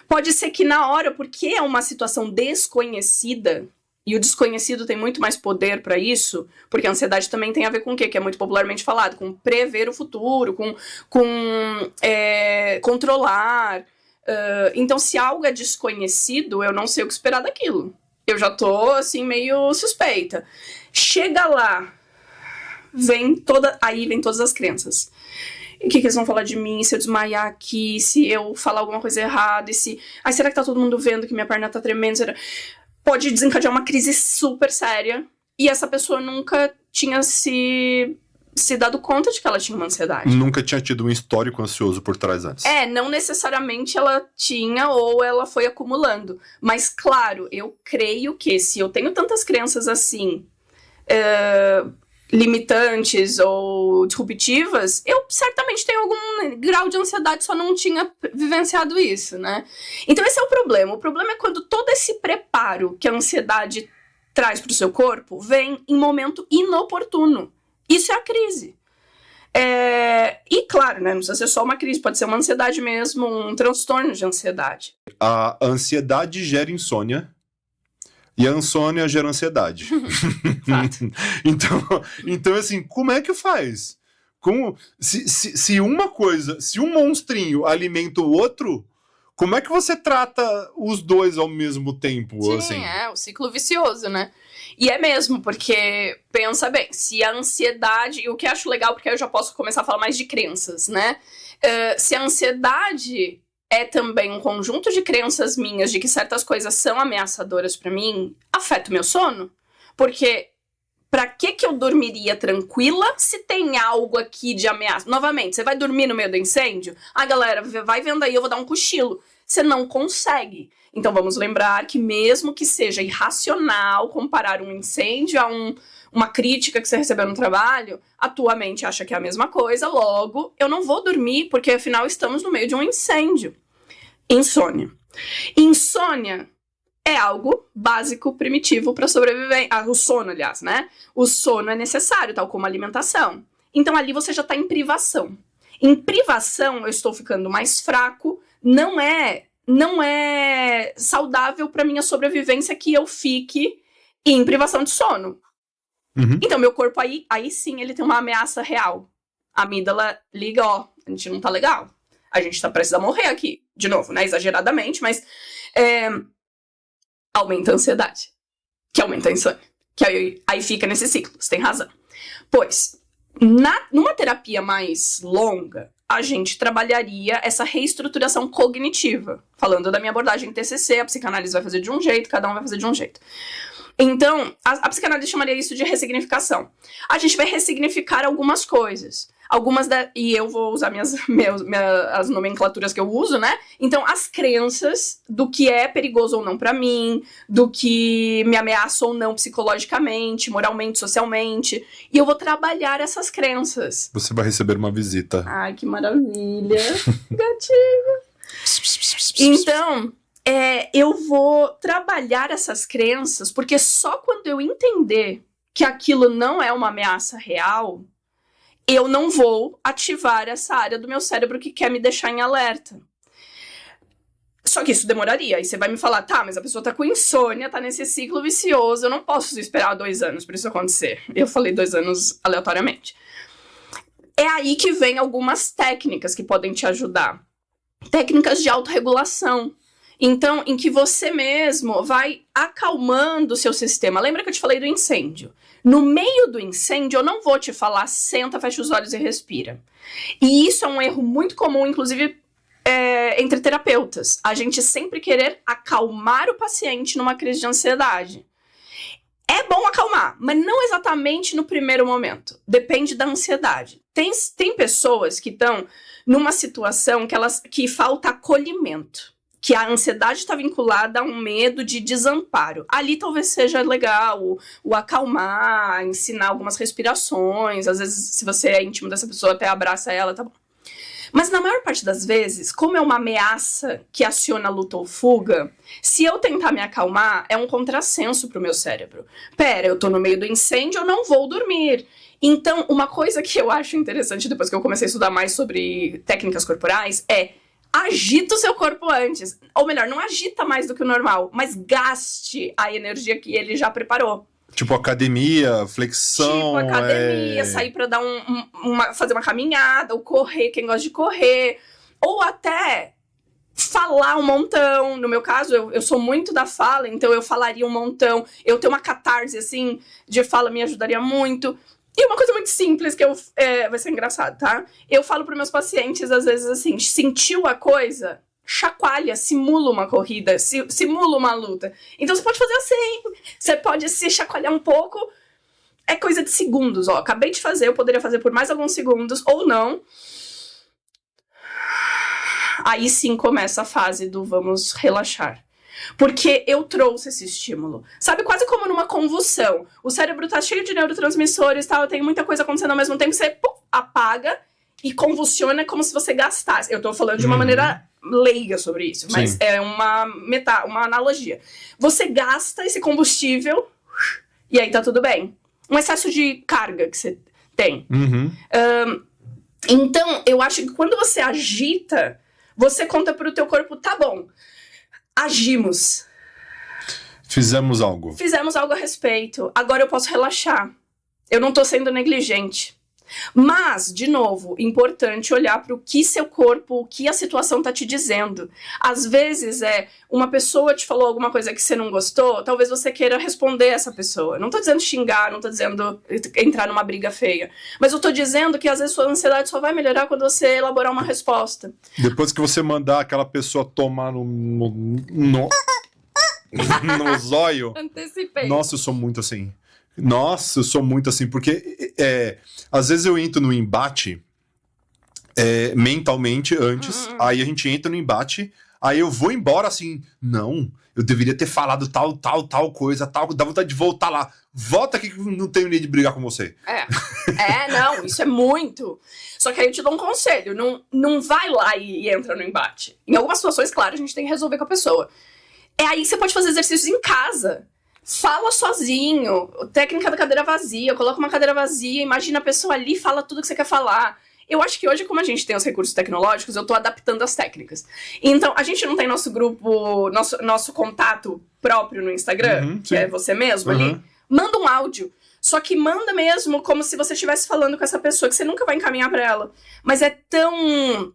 pode ser que na hora, porque é uma situação desconhecida, e o desconhecido tem muito mais poder pra isso, porque a ansiedade também tem a ver com o quê? Que é muito popularmente falado, com prever o futuro, com controlar. Então, se algo é desconhecido, eu não sei o que esperar daquilo. Eu já tô, assim, meio suspeita. Chega lá, aí vem todas as crenças. E o que eles vão falar de mim se eu desmaiar aqui, se eu falar alguma coisa errada, e se... Ai, será que tá todo mundo vendo que minha perna tá tremendo? Pode desencadear uma crise super séria, e essa pessoa nunca tinha se se dado conta de que ela tinha uma ansiedade. Nunca tinha tido um histórico ansioso por trás antes. Não necessariamente ela tinha ou ela foi acumulando. Mas, claro, eu creio que se eu tenho tantas crenças assim, limitantes ou disruptivas, eu certamente tenho algum grau de ansiedade, só não tinha vivenciado isso, né? Então esse é o problema. O problema é quando todo esse preparo que a ansiedade traz para o seu corpo vem em momento inoportuno. Isso é a crise. E claro, né, não precisa ser só uma crise, pode ser uma ansiedade mesmo, um transtorno de ansiedade. A ansiedade gera insônia e a insônia gera ansiedade. então, assim, como é que faz? Se uma coisa, se um monstrinho alimenta o outro, como é que você trata os dois ao mesmo tempo? Sim, assim? o ciclo vicioso, né? E é mesmo, porque, pensa bem, se a ansiedade, e o que eu acho legal, porque aí eu já posso começar a falar mais de crenças, né? Se a ansiedade é também um conjunto de crenças minhas de que certas coisas são ameaçadoras pra mim, afeta o meu sono. Porque pra que eu dormiria tranquila se tem algo aqui de ameaça? Novamente, você vai dormir no meio do incêndio? Galera, vai vendo aí, eu vou dar um cochilo. Você não consegue. Então vamos lembrar que mesmo que seja irracional comparar um incêndio a uma crítica que você recebeu no trabalho, a tua mente acha que é a mesma coisa, logo eu não vou dormir porque afinal estamos no meio de um incêndio. Insônia. Insônia é algo básico, primitivo para sobreviver. O sono, aliás, né? O sono é necessário, tal como a alimentação. Então ali você já está em privação. Em privação eu estou ficando mais fraco, não é saudável para minha sobrevivência que eu fique em privação de sono. Uhum. Então, meu corpo aí sim, ele tem uma ameaça real. A amígdala liga, a gente não tá legal. A gente tá prestes a morrer aqui. De novo, né, exageradamente, mas aumenta a ansiedade, que aumenta a insônia. Que aí fica nesse ciclo, você tem razão. Pois, numa terapia mais longa, a gente trabalharia essa reestruturação cognitiva. Falando da minha abordagem TCC, a psicanálise vai fazer de um jeito, cada um vai fazer de um jeito. Então, a psicanálise chamaria isso de ressignificação. A gente vai ressignificar algumas coisas. E eu vou usar as nomenclaturas que eu uso, né? Então, as crenças do que é perigoso ou não pra mim, do que me ameaça ou não psicologicamente, moralmente, socialmente. E eu vou trabalhar essas crenças. Você vai receber uma visita. Ai, que maravilha. Gatinho. Então, eu vou trabalhar essas crenças, porque só quando eu entender que aquilo não é uma ameaça real, eu não vou ativar essa área do meu cérebro que quer me deixar em alerta. Só que isso demoraria. Aí você vai me falar, tá, mas a pessoa tá com insônia, tá nesse ciclo vicioso, eu não posso esperar 2 anos pra isso acontecer. Eu falei 2 anos aleatoriamente. É aí que vem algumas técnicas que podem te ajudar. Técnicas de autorregulação. Então, em que você mesmo vai acalmando o seu sistema. Lembra que eu te falei do incêndio? No meio do incêndio, eu não vou te falar, senta, fecha os olhos e respira. E isso é um erro muito comum, inclusive, entre terapeutas. A gente sempre querer acalmar o paciente numa crise de ansiedade. É bom acalmar, mas não exatamente no primeiro momento. Depende da ansiedade. Tem pessoas que estão numa situação que falta acolhimento. Que a ansiedade está vinculada a um medo de desamparo. Ali talvez seja legal o acalmar, ensinar algumas respirações. Às vezes, se você é íntimo dessa pessoa, até abraça ela, tá bom. Mas na maior parte das vezes, como é uma ameaça que aciona luta ou fuga, se eu tentar me acalmar, é um contrassenso pro meu cérebro. Pera, eu tô no meio do incêndio, eu não vou dormir. Então, uma coisa que eu acho interessante, depois que eu comecei a estudar mais sobre técnicas corporais, agita o seu corpo antes. Ou melhor, não agita mais do que o normal, mas gaste a energia que ele já preparou. Tipo academia, flexão. Sair pra dar fazer uma caminhada, ou correr, quem gosta de correr. Ou até falar um montão. No meu caso, eu sou muito da fala, então eu falaria um montão. Eu ter uma catarse, assim, de fala me ajudaria muito. E uma coisa muito simples que vai ser engraçado, tá? Eu falo para meus pacientes, às vezes, assim, sentiu a coisa, chacoalha, simula uma corrida, simula uma luta. Então, você pode fazer assim, você pode se chacoalhar um pouco, é coisa de segundos, ó. Acabei de fazer, eu poderia fazer por mais alguns segundos, ou não. Aí sim começa a fase do vamos relaxar. Porque eu trouxe esse estímulo. Sabe, quase como numa convulsão. O cérebro tá cheio de neurotransmissores, tal, tem muita coisa acontecendo ao mesmo tempo, você apaga e convulsiona como se você gastasse. Eu tô falando de uma maneira leiga sobre isso, mas é uma analogia. Você gasta esse combustível e aí tá tudo bem. Um excesso de carga que você tem. Então, eu acho que quando você agita, você conta pro teu corpo, tá bom, agimos. Fizemos algo. Fizemos algo a respeito. Agora eu posso relaxar. Eu não tô sendo negligente. Mas, de novo, importante olhar para o que seu corpo, o que a situação tá te dizendo. Às vezes uma pessoa te falou alguma coisa que você não gostou, talvez você queira responder essa pessoa. Não tô dizendo xingar, não tô dizendo entrar numa briga feia. Mas eu tô dizendo que às vezes sua ansiedade só vai melhorar quando você elaborar uma resposta. Depois que você mandar aquela pessoa tomar no zóio. Antecipei. Nossa, eu sou muito assim. Porque às vezes eu entro no embate mentalmente antes, aí a gente entra no embate, aí eu vou embora assim, não, eu deveria ter falado tal coisa, dá vontade de voltar lá. Volta aqui que eu não tenho nem de brigar com você. Não, isso é muito. Só que aí eu te dou um conselho, não vai lá e entra no embate. Em algumas situações, claro, a gente tem que resolver com a pessoa. É aí que você pode fazer exercícios em casa. Fala sozinho, técnica da cadeira vazia, coloca uma cadeira vazia, imagina a pessoa ali e fala tudo que você quer falar. Eu acho que hoje, como a gente tem os recursos tecnológicos, eu tô adaptando as técnicas. Então, a gente não tem nosso grupo, nosso contato próprio no Instagram, que é você mesmo ali. Manda um áudio. Só que manda mesmo como se você estivesse falando com essa pessoa, que você nunca vai encaminhar pra ela. Mas é tão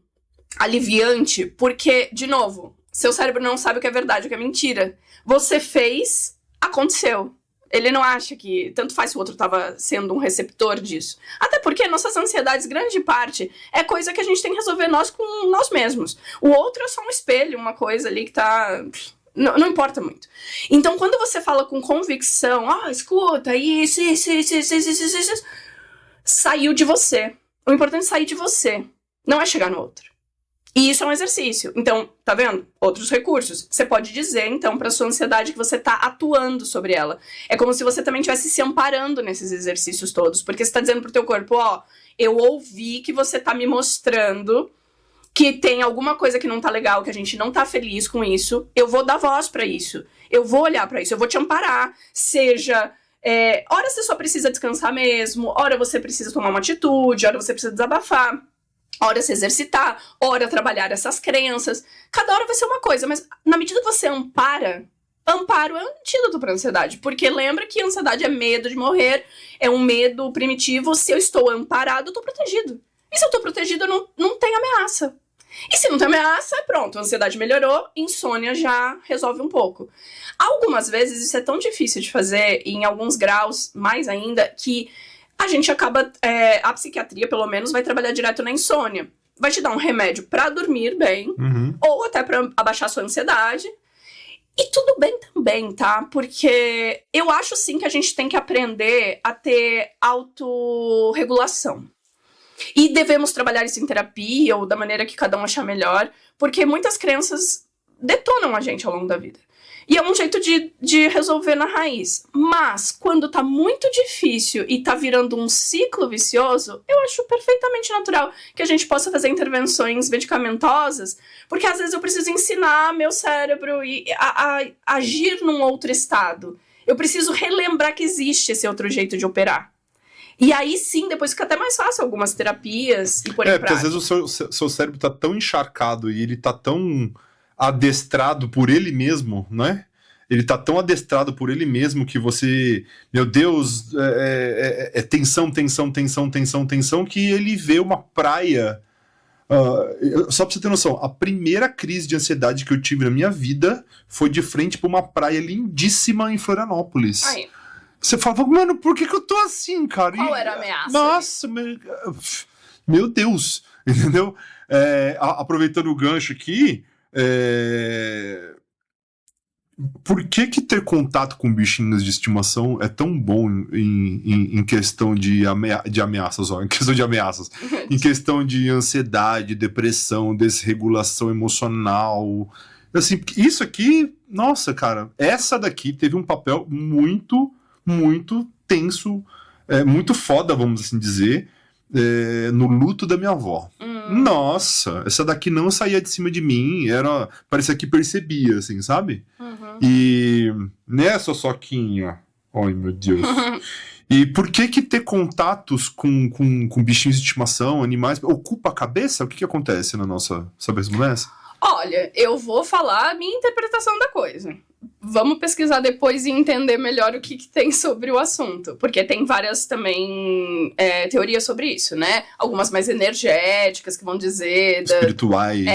aliviante, porque, de novo, seu cérebro não sabe o que é verdade, o que é mentira. Você fez, aconteceu. Ele não acha que tanto faz se o outro estava sendo um receptor disso. Até porque nossas ansiedades, grande parte, é coisa que a gente tem que resolver nós com nós mesmos. O outro é só um espelho, uma coisa ali que tá... Não importa muito. Então, quando você fala com convicção, escuta, isso, saiu de você. O importante é sair de você. Não é chegar no outro. E isso é um exercício. Então, tá vendo? Outros recursos. Você pode dizer, então, pra sua ansiedade que você tá atuando sobre ela. É como se você também estivesse se amparando nesses exercícios todos. Porque você tá dizendo pro teu corpo, eu ouvi que você tá me mostrando que tem alguma coisa que não tá legal, que a gente não tá feliz com isso. Eu vou dar voz pra isso. Eu vou olhar pra isso. Eu vou te amparar. Seja... hora você só precisa descansar mesmo. Hora você precisa tomar uma atitude. Hora você precisa desabafar. Hora se exercitar, hora trabalhar essas crenças. Cada hora vai ser uma coisa, mas na medida que você amparo é um antídoto para ansiedade. Porque lembra que ansiedade é medo de morrer, é um medo primitivo. Se eu estou amparado, eu estou protegido. E se eu estou protegido, eu não tem ameaça. E se não tem ameaça, pronto, a ansiedade melhorou, insônia já resolve um pouco. Algumas vezes isso é tão difícil de fazer, e em alguns graus mais ainda, que a gente acaba, a psiquiatria pelo menos vai trabalhar direto na insônia. Vai te dar um remédio pra dormir bem, ou até pra abaixar sua ansiedade. E tudo bem também, tá? Porque eu acho sim que a gente tem que aprender a ter autorregulação. E devemos trabalhar isso em terapia, ou da maneira que cada um achar melhor, porque muitas crenças detonam a gente ao longo da vida. E é um jeito de resolver na raiz. Mas, quando tá muito difícil e tá virando um ciclo vicioso, eu acho perfeitamente natural que a gente possa fazer intervenções medicamentosas, porque às vezes eu preciso ensinar meu cérebro a agir num outro estado. Eu preciso relembrar que existe esse outro jeito de operar. E aí sim, depois fica até mais fácil algumas terapias e por aí porque às vezes o seu cérebro tá tão encharcado e ele tá tão adestrado por ele mesmo, né? Ele tá tão adestrado por ele mesmo que você, meu Deus, tensão, que ele vê uma praia. Só pra você ter noção, a primeira crise de ansiedade que eu tive na minha vida foi de frente pra uma praia lindíssima em Florianópolis. Aí. Você fala, mano, por que eu tô assim, cara? Qual era a ameaça? Nossa, meu Deus, entendeu? Aproveitando o gancho aqui, por que ter contato com bichinhos de estimação é tão bom em questão de ameaças, ó, em questão de ameaças, em questão de ansiedade, depressão, desregulação emocional, assim, isso aqui, nossa, cara, essa daqui teve um papel muito, muito tenso, muito foda, vamos assim dizer, no luto da minha avó. Nossa, essa daqui não saía de cima de mim, parecia que percebia, assim, sabe? E nessa soquinha, ai meu Deus. E por que ter contatos com bichinhos de estimação, animais, ocupa a cabeça? O que acontece na nossa cabeça, não é essa? Olha, eu vou falar a minha interpretação da coisa. Vamos pesquisar depois e entender melhor o que tem sobre o assunto. Porque tem várias também teorias sobre isso, né? Algumas mais energéticas, que vão dizer... espirituais.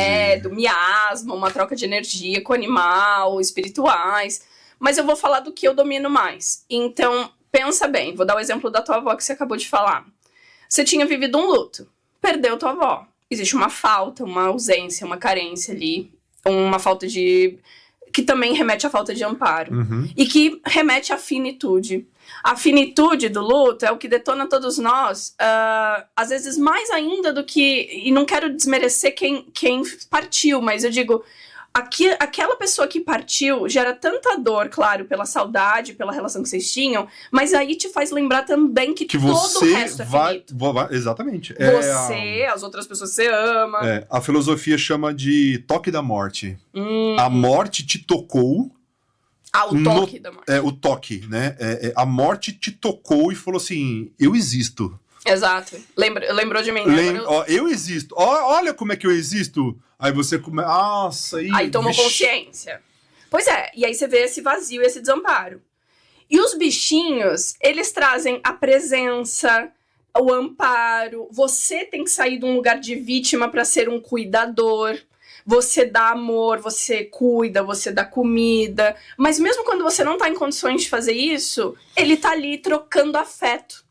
Do miasma, uma troca de energia com o animal, espirituais. Mas eu vou falar do que eu domino mais. Então, pensa bem. Vou dar o exemplo da tua avó que você acabou de falar. Você tinha vivido um luto. Perdeu tua avó. Existe uma falta, uma ausência, uma carência ali. Uma falta de... que também remete à falta de amparo. E que remete à finitude. A finitude do luto é o que detona todos nós, às vezes mais ainda do que... E não quero desmerecer quem partiu, mas eu digo... aquela pessoa que partiu gera tanta dor, claro, pela saudade, pela relação que vocês tinham, mas aí te faz lembrar também que todo o resto é finito. Exatamente. As outras pessoas que você ama. A filosofia chama de toque da morte. A morte te tocou. O toque da morte. O toque, né? A morte te tocou e falou assim, eu existo. Exato. Lembrou de mim, né? Eu existo. Olha como é que eu existo. Aí você começa... Nossa, aí tomou consciência. Pois é, e aí você vê esse vazio, esse desamparo. E os bichinhos, eles trazem a presença, o amparo. Você tem que sair de um lugar de vítima para ser um cuidador. Você dá amor, você cuida, você dá comida. Mas mesmo quando você não tá em condições de fazer isso, ele tá ali trocando afeto.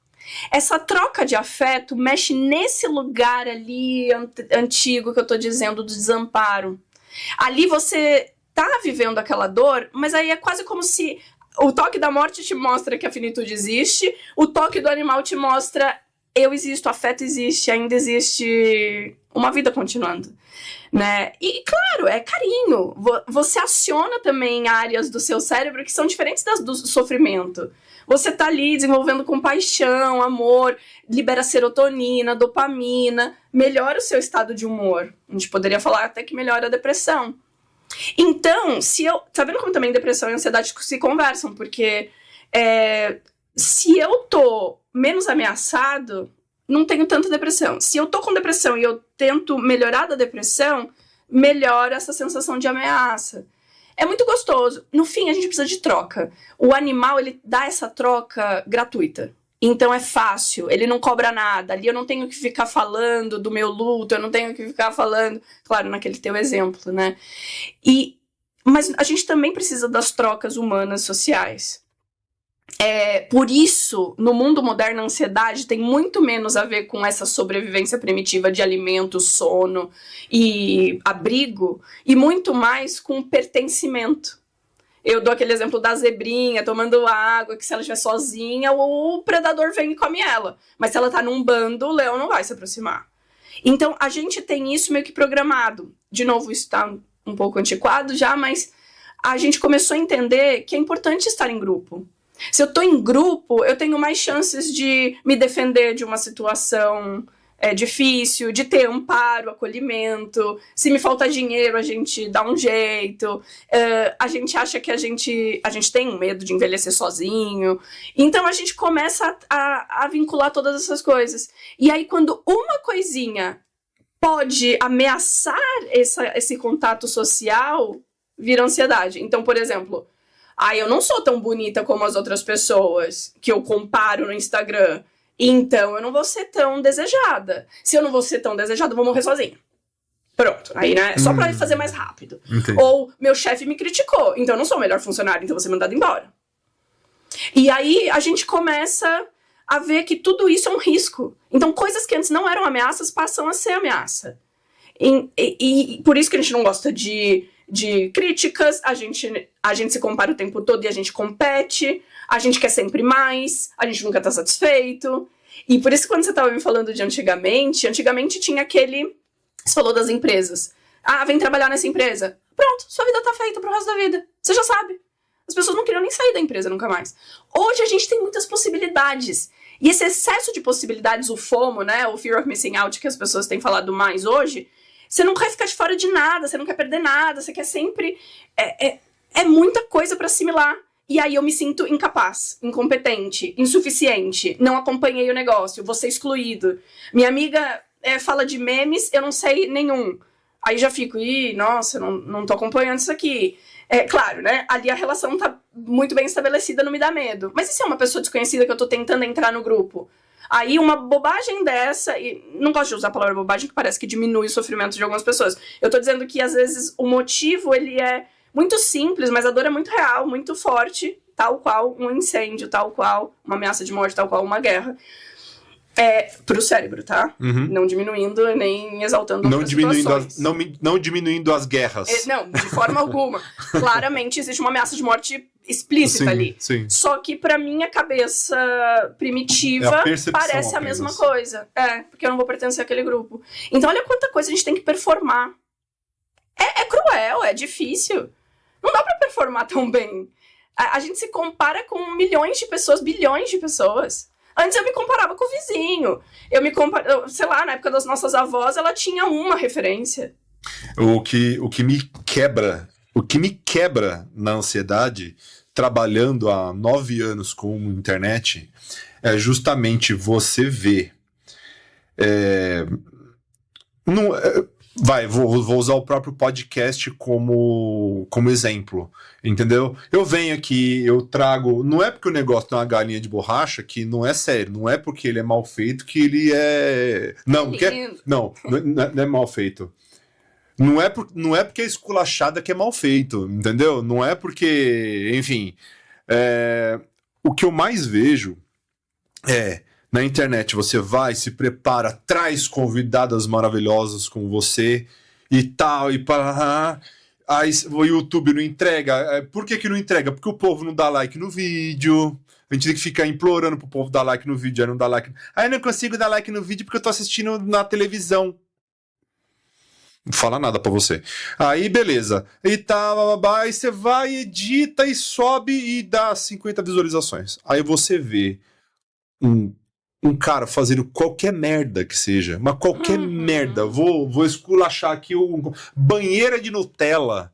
Essa troca de afeto mexe nesse lugar ali antigo que eu tô dizendo, do desamparo. Ali você tá vivendo aquela dor, mas aí é quase como se o toque da morte te mostra que a finitude existe, o toque do animal te mostra eu existo, o afeto existe, ainda existe uma vida continuando, né? E claro, é carinho. Você aciona também áreas do seu cérebro que são diferentes do sofrimento. Você tá ali desenvolvendo compaixão, amor, libera serotonina, dopamina, melhora o seu estado de humor. A gente poderia falar até que melhora a depressão. Então, tá vendo como também depressão e ansiedade se conversam? Porque se eu tô menos ameaçado, não tenho tanta depressão. Se eu tô com depressão e eu tento melhorar da depressão, melhora essa sensação de ameaça. É muito gostoso. No fim, a gente precisa de troca. O animal, ele dá essa troca gratuita. Então é fácil, ele não cobra nada. Ali eu não tenho que ficar falando do meu luto, eu não tenho que ficar falando... Claro, naquele teu exemplo, né? Mas a gente também precisa das trocas humanas sociais. Por isso, no mundo moderno, a ansiedade tem muito menos a ver com essa sobrevivência primitiva de alimento, sono e abrigo, e muito mais com pertencimento. Eu dou aquele exemplo da zebrinha tomando água, que se ela estiver sozinha, o predador vem e come ela. Mas se ela tá num bando, o leão não vai se aproximar. Então, a gente tem isso meio que programado. De novo, isso tá um pouco antiquado já, mas a gente começou a entender que é importante estar em grupo. Se eu tô em grupo, eu tenho mais chances de me defender de uma situação difícil, de ter amparo, acolhimento. Se me falta dinheiro, a gente dá um jeito. A gente acha que a gente tem medo de envelhecer sozinho. Então a gente começa a vincular todas essas coisas. E aí quando uma coisinha pode ameaçar esse contato social, vira ansiedade. Então, por exemplo... eu não sou tão bonita como as outras pessoas que eu comparo no Instagram. Então, eu não vou ser tão desejada. Se eu não vou ser tão desejada, eu vou morrer sozinha. Pronto. Aí, né? Só pra fazer mais rápido. Entendi. Ou, meu chefe me criticou. Então, eu não sou o melhor funcionário. Então, eu vou ser mandado embora. E aí, a gente começa a ver que tudo isso é um risco. Então, coisas que antes não eram ameaças passam a ser ameaça. E por isso que a gente não gosta de de críticas, a gente se compara o tempo todo e a gente compete, a gente quer sempre mais, a gente nunca tá satisfeito. E por isso, quando você tava me falando de antigamente tinha aquele... Você falou das empresas. Ah, vem trabalhar nessa empresa. Pronto, sua vida tá feita pro resto da vida. Você já sabe. As pessoas não queriam nem sair da empresa nunca mais. Hoje a gente tem muitas possibilidades. E esse excesso de possibilidades, o FOMO, né, o Fear of Missing Out, que as pessoas têm falado mais hoje, você não quer ficar de fora de nada, você não quer perder nada, você quer sempre... É muita coisa pra assimilar. E aí eu me sinto incapaz, incompetente, insuficiente, não acompanhei o negócio, vou ser excluído. Minha amiga fala de memes, eu não sei nenhum. Aí já fico, nossa, não tô acompanhando isso aqui. Claro, né? Ali a relação tá muito bem estabelecida, não me dá medo. Mas e se é uma pessoa desconhecida que eu tô tentando entrar no grupo? Aí uma bobagem dessa, e não gosto de usar a palavra bobagem, que parece que diminui o sofrimento de algumas pessoas. Eu tô dizendo que às vezes o motivo, ele é muito simples, mas a dor é muito real, muito forte, tal qual um incêndio, tal qual uma ameaça de morte, tal qual uma guerra. Pro cérebro, tá? Uhum. Não diminuindo nem exaltando outras situações. Não diminuindo as guerras. Não, de forma alguma. Claramente existe uma ameaça de morte explícita sim, ali. Sim. Só que pra minha cabeça primitiva parece a mesma coisa. Porque eu não vou pertencer àquele grupo. Então olha quanta coisa a gente tem que performar. É cruel, é difícil. Não dá pra performar tão bem. A gente se compara com milhões de pessoas, bilhões de pessoas. Antes eu me comparava com o vizinho. Eu me comparava, sei lá, na época das nossas avós, ela tinha uma referência. O que me quebra na ansiedade, trabalhando há 9 anos com internet, é justamente você ver. Vou usar o próprio podcast como exemplo, entendeu? Eu venho aqui, eu trago... Não é porque o negócio tem uma galinha de borracha que não é sério, não é porque ele é mal feito que ele é... Não é mal feito. Não é porque é esculachada que é mal feito, entendeu? Não é porque... Enfim, o que eu mais vejo na internet você vai, se prepara, traz convidadas maravilhosas com você e tal, e pá. Aí o YouTube não entrega. Por que não entrega? Porque o povo não dá like no vídeo. A gente tem que ficar implorando pro povo dar like no vídeo, aí não dá like. Aí eu não consigo dar like no vídeo porque eu tô assistindo na televisão. Não fala nada pra você. Aí, beleza. E tá, aí você vai, edita e sobe e dá 50 visualizações. Aí você vê um cara fazendo qualquer merda que seja, mas qualquer merda, vou esculachar aqui banheira de Nutella,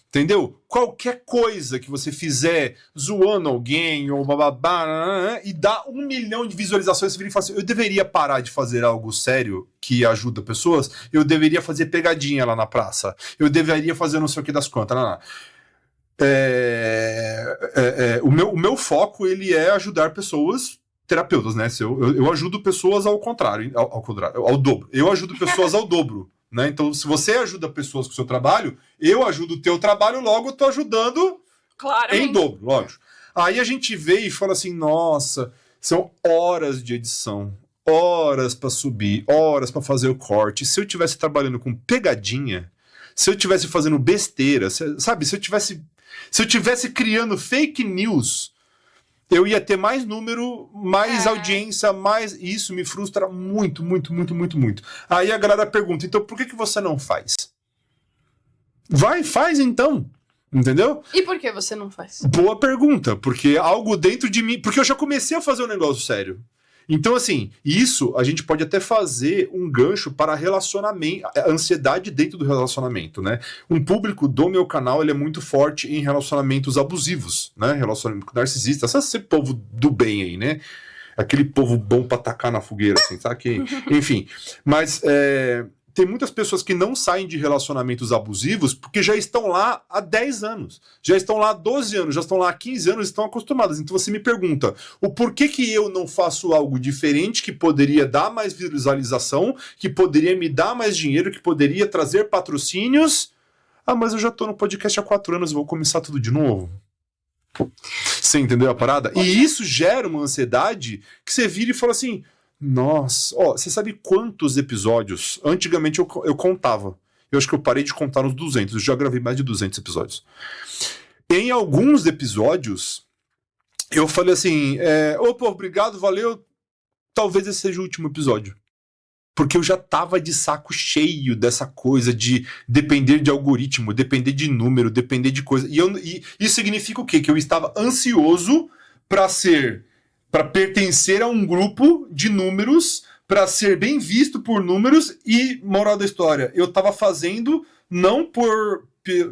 entendeu? Qualquer coisa que você fizer zoando alguém ou bababá, e dá 1 milhão de visualizações, você vira e fala assim, eu deveria parar de fazer algo sério que ajuda pessoas, eu deveria fazer pegadinha lá na praça, eu deveria fazer não sei o que das quantas, o meu foco, ele é ajudar pessoas terapeutas, né? Eu ajudo pessoas ao dobro. Eu ajudo pessoas ao dobro, né? Então, se você ajuda pessoas com o seu trabalho, eu ajudo o teu trabalho, logo eu tô ajudando em dobro, lógico. Aí a gente vê e fala assim, nossa, são horas de edição, horas para subir, horas para fazer o corte. Se eu estivesse trabalhando com pegadinha, se eu estivesse fazendo besteira, sabe? Se eu estivesse criando fake news, eu ia ter mais número, mais audiência, mais... Isso me frustra muito, muito, muito, muito, muito. Aí a galera pergunta, então por que você não faz? Faz então. Entendeu? E por que você não faz? Boa pergunta, porque algo dentro de mim... Porque eu já comecei a fazer um negócio sério. Então, assim, isso a gente pode até fazer um gancho para relacionamento, a ansiedade dentro do relacionamento, né? Um público do meu canal, ele é muito forte em relacionamentos abusivos, né? Relacionamento narcisista, esse povo do bem aí, né? Aquele povo bom pra tacar na fogueira, assim, sabe? Enfim, mas tem muitas pessoas que não saem de relacionamentos abusivos porque já estão lá há 10 anos, já estão lá há 12 anos, já estão lá há 15 anos, estão acostumadas. Então você me pergunta, o porquê que eu não faço algo diferente que poderia dar mais visualização, que poderia me dar mais dinheiro, que poderia trazer patrocínios? Ah, mas eu já tô no podcast há 4 anos, vou começar tudo de novo. Você entendeu a parada? E isso gera uma ansiedade que você vira e fala assim... Nossa, você sabe quantos episódios? Antigamente eu contava. Eu acho que eu parei de contar nos 200. Eu já gravei mais de 200 episódios. Em alguns episódios, eu falei assim, opa, obrigado, valeu, talvez esse seja o último episódio. Porque eu já tava de saco cheio dessa coisa de depender de algoritmo, depender de número, depender de coisa. E isso significa o quê? Que eu estava ansioso para pertencer a um grupo de números, para ser bem visto por números e, moral da história, eu tava fazendo não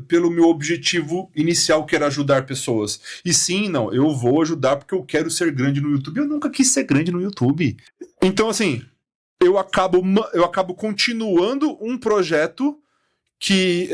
pelo meu objetivo inicial, que era ajudar pessoas. E sim, não, eu vou ajudar porque eu quero ser grande no YouTube. Eu nunca quis ser grande no YouTube. Então, assim, eu acabo continuando um projeto que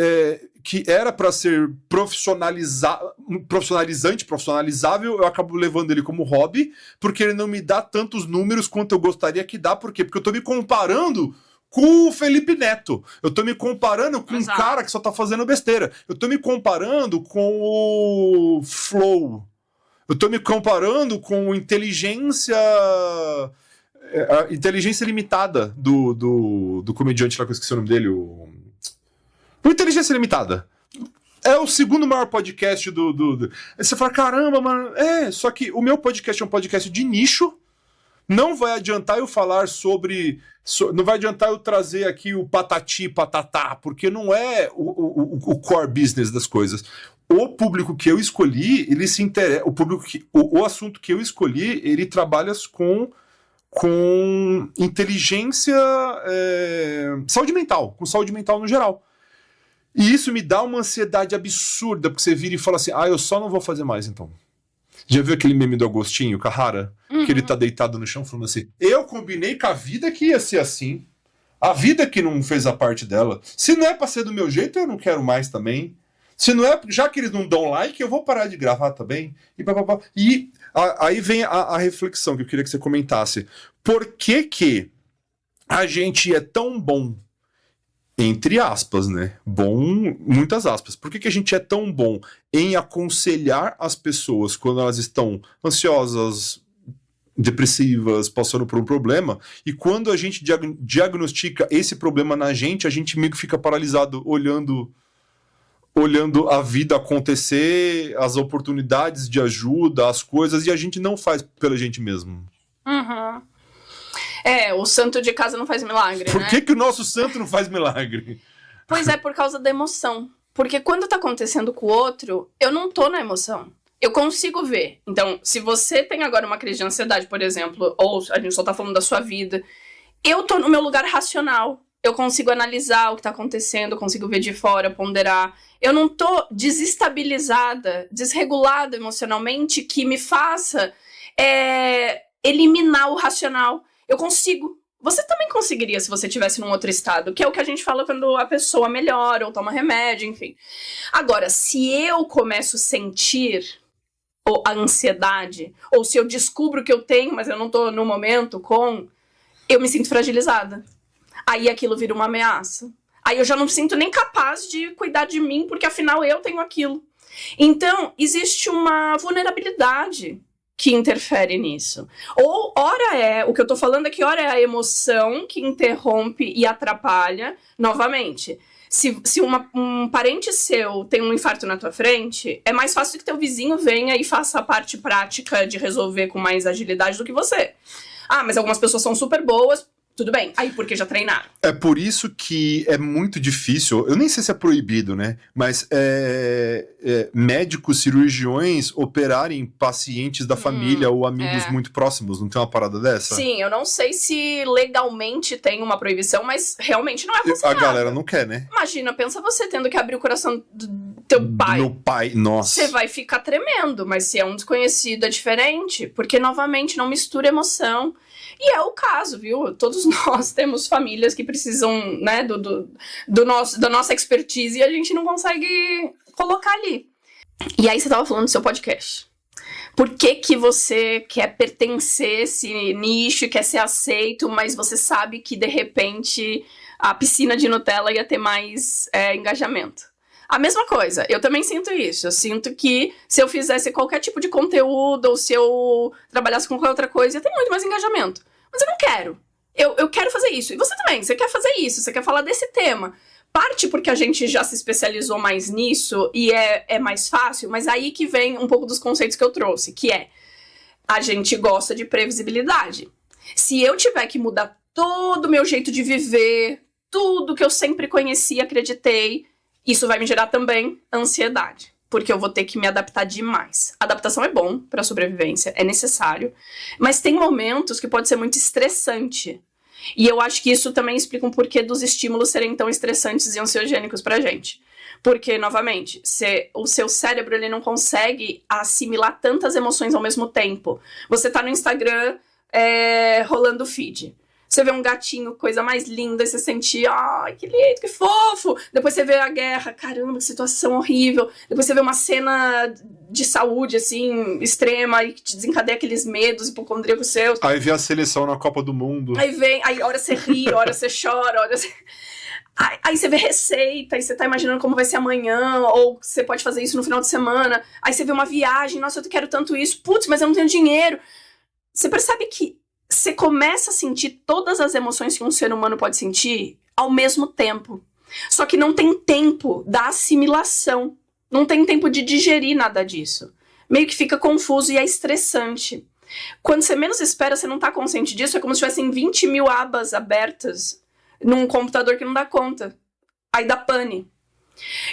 era para ser profissionalizável, eu acabo levando ele como hobby, porque ele não me dá tantos números quanto eu gostaria que dá. Por quê? Porque eu tô me comparando com o Felipe Neto. Eu tô me comparando com um cara que só tá fazendo besteira. Eu tô me comparando com o Flow. Eu tô me comparando com a inteligência limitada do comediante lá, que eu esqueci o nome dele, o Inteligência Limitada. É o segundo maior podcast do... Aí você fala, caramba, mano... Só que o meu podcast é um podcast de nicho. Não vai adiantar eu falar sobre... Não vai adiantar eu trazer aqui o patati patatá, porque não é o core business das coisas. O público que eu escolhi, ele se interessa... O assunto que eu escolhi, ele trabalha com inteligência... saúde mental. Com saúde mental no geral. E isso me dá uma ansiedade absurda, porque você vira e fala assim, eu só não vou fazer mais, então. Já viu aquele meme do Agostinho Carrara? Uhum. Que ele tá deitado no chão falando assim, eu combinei com a vida que ia ser assim. A vida que não fez a parte dela. Se não é pra ser do meu jeito, eu não quero mais também. Se não é, já que eles não dão like, eu vou parar de gravar também. E aí vem a reflexão que eu queria que você comentasse. Por que a gente é tão bom, entre aspas, né? Bom, muitas aspas. Por que a gente é tão bom em aconselhar as pessoas quando elas estão ansiosas, depressivas, passando por um problema, e quando a gente diagnostica esse problema na gente, a gente meio que fica paralisado olhando a vida acontecer, as oportunidades de ajuda, as coisas, e a gente não faz pela gente mesmo. Uhum. O santo de casa não faz milagre, Por que o nosso santo não faz milagre? Pois é, por causa da emoção. Porque quando tá acontecendo com o outro, eu não tô na emoção. Eu consigo ver. Então, se você tem agora uma crise de ansiedade, por exemplo, ou a gente só tá falando da sua vida, eu tô no meu lugar racional. Eu consigo analisar o que tá acontecendo, eu consigo ver de fora, ponderar. Eu não tô desestabilizada, desregulada emocionalmente, que me faça eliminar o racional. Eu consigo. Você também conseguiria se você estivesse num outro estado, que é o que a gente fala quando a pessoa melhora ou toma remédio, enfim. Agora, se eu começo a sentir a ansiedade, ou se eu descubro que eu tenho, mas eu não tô no momento eu me sinto fragilizada. Aí aquilo vira uma ameaça. Aí eu já não me sinto nem capaz de cuidar de mim, porque afinal eu tenho aquilo. Então, existe uma vulnerabilidade que interfere nisso. Ou, o que eu tô falando é que ora é a emoção que interrompe e atrapalha novamente. Se um parente seu tem um infarto na tua frente, é mais fácil que teu vizinho venha e faça a parte prática de resolver com mais agilidade do que você. Mas algumas pessoas são super boas. Tudo bem, aí porque já treinaram. É por isso que é muito difícil, eu nem sei se é proibido, né? Mas médicos, cirurgiões operarem pacientes da família ou amigos muito próximos, não tem uma parada dessa? Sim, eu não sei se legalmente tem uma proibição, mas realmente não é aconselhável. A galera não quer, né? Imagina, pensa você tendo que abrir o coração do teu pai. Meu pai, nossa. Você vai ficar tremendo, mas se é um desconhecido é diferente, porque novamente não mistura emoção. E é o caso, viu? Todos nós temos famílias que precisam, né, da nossa expertise e a gente não consegue colocar ali. E aí você tava falando do seu podcast. Por que você quer pertencer a esse nicho, quer ser aceito, mas você sabe que, de repente, a piscina de Nutella ia ter mais engajamento? A mesma coisa, eu também sinto isso. Eu sinto que se eu fizesse qualquer tipo de conteúdo ou se eu trabalhasse com qualquer outra coisa, ia ter muito mais engajamento. Mas eu não quero. Eu quero fazer isso. E você também, você quer fazer isso, você quer falar desse tema. Parte porque a gente já se especializou mais nisso e é mais fácil, mas aí que vem um pouco dos conceitos que eu trouxe, que é, a gente gosta de previsibilidade. Se eu tiver que mudar todo o meu jeito de viver, tudo que eu sempre conheci e acreditei, isso vai me gerar também ansiedade, porque eu vou ter que me adaptar demais. Adaptação é bom para sobrevivência, é necessário, mas tem momentos que pode ser muito estressante. E eu acho que isso também explica um porquê dos estímulos serem tão estressantes e ansiogênicos pra gente. Porque, novamente, o seu cérebro ele não consegue assimilar tantas emoções ao mesmo tempo. Você tá no Instagram rolando o feed. Você vê um gatinho, coisa mais linda, e você sente, ai, que lindo, que fofo. Depois você vê a guerra, caramba, que situação horrível. Depois você vê uma cena de saúde, assim, extrema, e que te desencadeia aqueles medos hipocondríacos seus. Aí vê a seleção na Copa do Mundo. Aí hora você ri, hora você chora, hora você... Aí você vê receita, aí você tá imaginando como vai ser amanhã, ou você pode fazer isso no final de semana. Aí você vê uma viagem, nossa, eu quero tanto isso. Putz, mas eu não tenho dinheiro. Você percebe que você começa a sentir todas as emoções que um ser humano pode sentir ao mesmo tempo. Só que não tem tempo da assimilação. Não tem tempo de digerir nada disso. Meio que fica confuso e é estressante. Quando você menos espera, você não tá consciente disso. É como se tivessem 20 mil abas abertas num computador que não dá conta. Aí dá pane.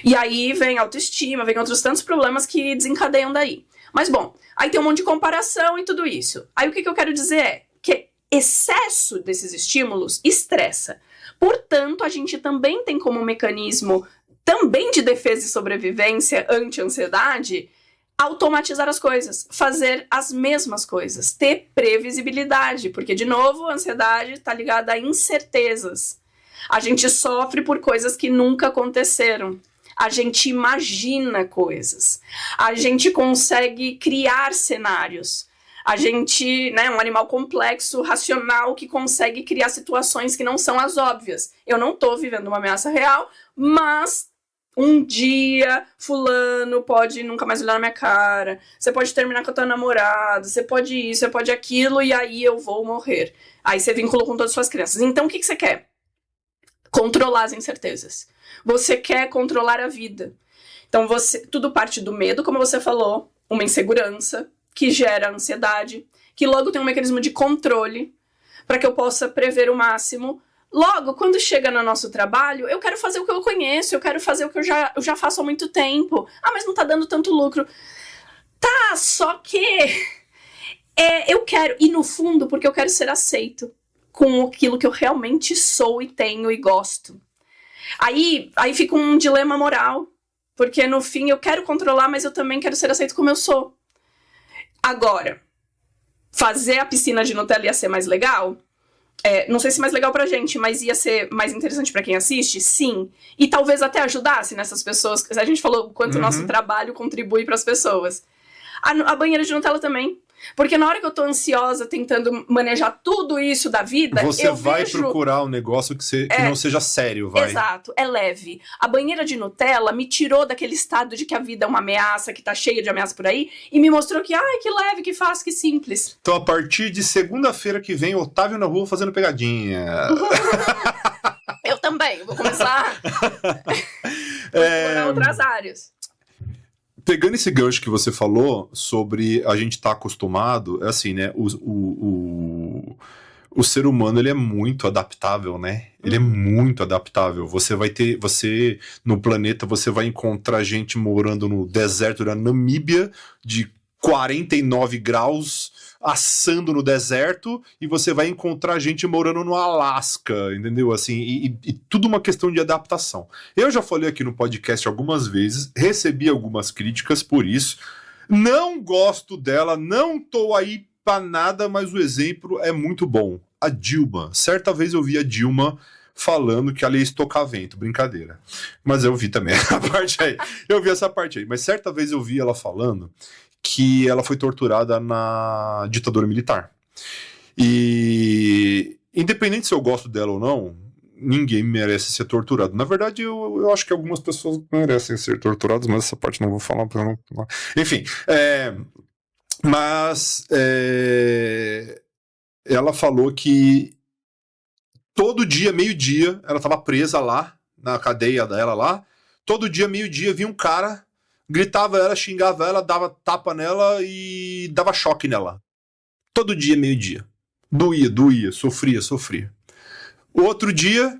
E aí vem autoestima, vem outros tantos problemas que desencadeiam daí. Mas bom, aí tem um monte de comparação e tudo isso. Aí o que eu quero dizer é que excesso desses estímulos estressa. Portanto, a gente também tem como mecanismo também de defesa e sobrevivência anti-ansiedade automatizar as coisas, fazer as mesmas coisas, ter previsibilidade, porque, de novo, a ansiedade está ligada a incertezas. A gente sofre por coisas que nunca aconteceram. A gente imagina coisas. A gente consegue criar cenários. A gente, né, um animal complexo, racional, que consegue criar situações que não são as óbvias. Eu não tô vivendo uma ameaça real, mas um dia fulano pode nunca mais olhar na minha cara, você pode terminar com a tua namorada, você pode isso, você pode aquilo, e aí eu vou morrer. Aí você vincula com todas as suas crenças. Então o que você quer? Controlar as incertezas. Você quer controlar a vida. Então tudo parte do medo, como você falou, uma insegurança, que gera ansiedade, que logo tem um mecanismo de controle para que eu possa prever o máximo. Logo, quando chega no nosso trabalho, eu quero fazer o que eu conheço, eu quero fazer o que eu já faço há muito tempo. Ah, mas não tá dando tanto lucro. Tá, só que eu quero, e no fundo, porque eu quero ser aceito com aquilo que eu realmente sou e tenho e gosto. Aí fica um dilema moral, porque no fim eu quero controlar, mas eu também quero ser aceito como eu sou. Agora, fazer a piscina de Nutella ia ser mais legal? Não sei se mais legal pra gente, mas ia ser mais interessante pra quem assiste? Sim. E talvez até ajudasse nessas pessoas. A gente falou o quanto o nosso trabalho contribui pras pessoas. A banheira de Nutella também. Porque na hora que eu tô ansiosa, tentando manejar tudo isso da vida, você eu vai vejo... procurar um negócio que não seja sério, vai. Exato, é leve. A banheira de Nutella me tirou daquele estado de que a vida é uma ameaça, que tá cheia de ameaça por aí, e me mostrou que, que leve, que fácil, que simples. Então, a partir de segunda-feira que vem, Otávio na rua fazendo pegadinha. Eu também, vou começar a explorar outras áreas. Pegando esse gancho que você falou sobre a gente estar acostumado, é assim, né? O ser humano, ele é muito adaptável, né? Ele é muito adaptável. Você no planeta, você vai encontrar gente morando no deserto da Namíbia, de 49 graus, assando no deserto, e você vai encontrar gente morando no Alasca, entendeu? Assim, e tudo uma questão de adaptação. Eu já falei aqui no podcast algumas vezes, recebi algumas críticas por isso, não gosto dela, não tô aí pra nada, mas o exemplo é muito bom. A Dilma, certa vez eu vi a Dilma falando que ela ia estocar vento, brincadeira. Mas eu vi também a parte aí, eu vi essa parte aí, mas certa vez eu vi ela falando que ela foi torturada na ditadura militar. E independente se eu gosto dela ou não, ninguém merece ser torturado. Na verdade, eu acho que algumas pessoas merecem ser torturadas, mas essa parte não vou falar. Enfim, mas ela falou que todo dia, meio-dia, ela estava presa lá na cadeia dela lá, todo dia, meio-dia, vinha um cara, gritava ela, xingava ela, dava tapa nela e dava choque nela. Todo dia, meio-dia. Doía, sofria. Outro dia,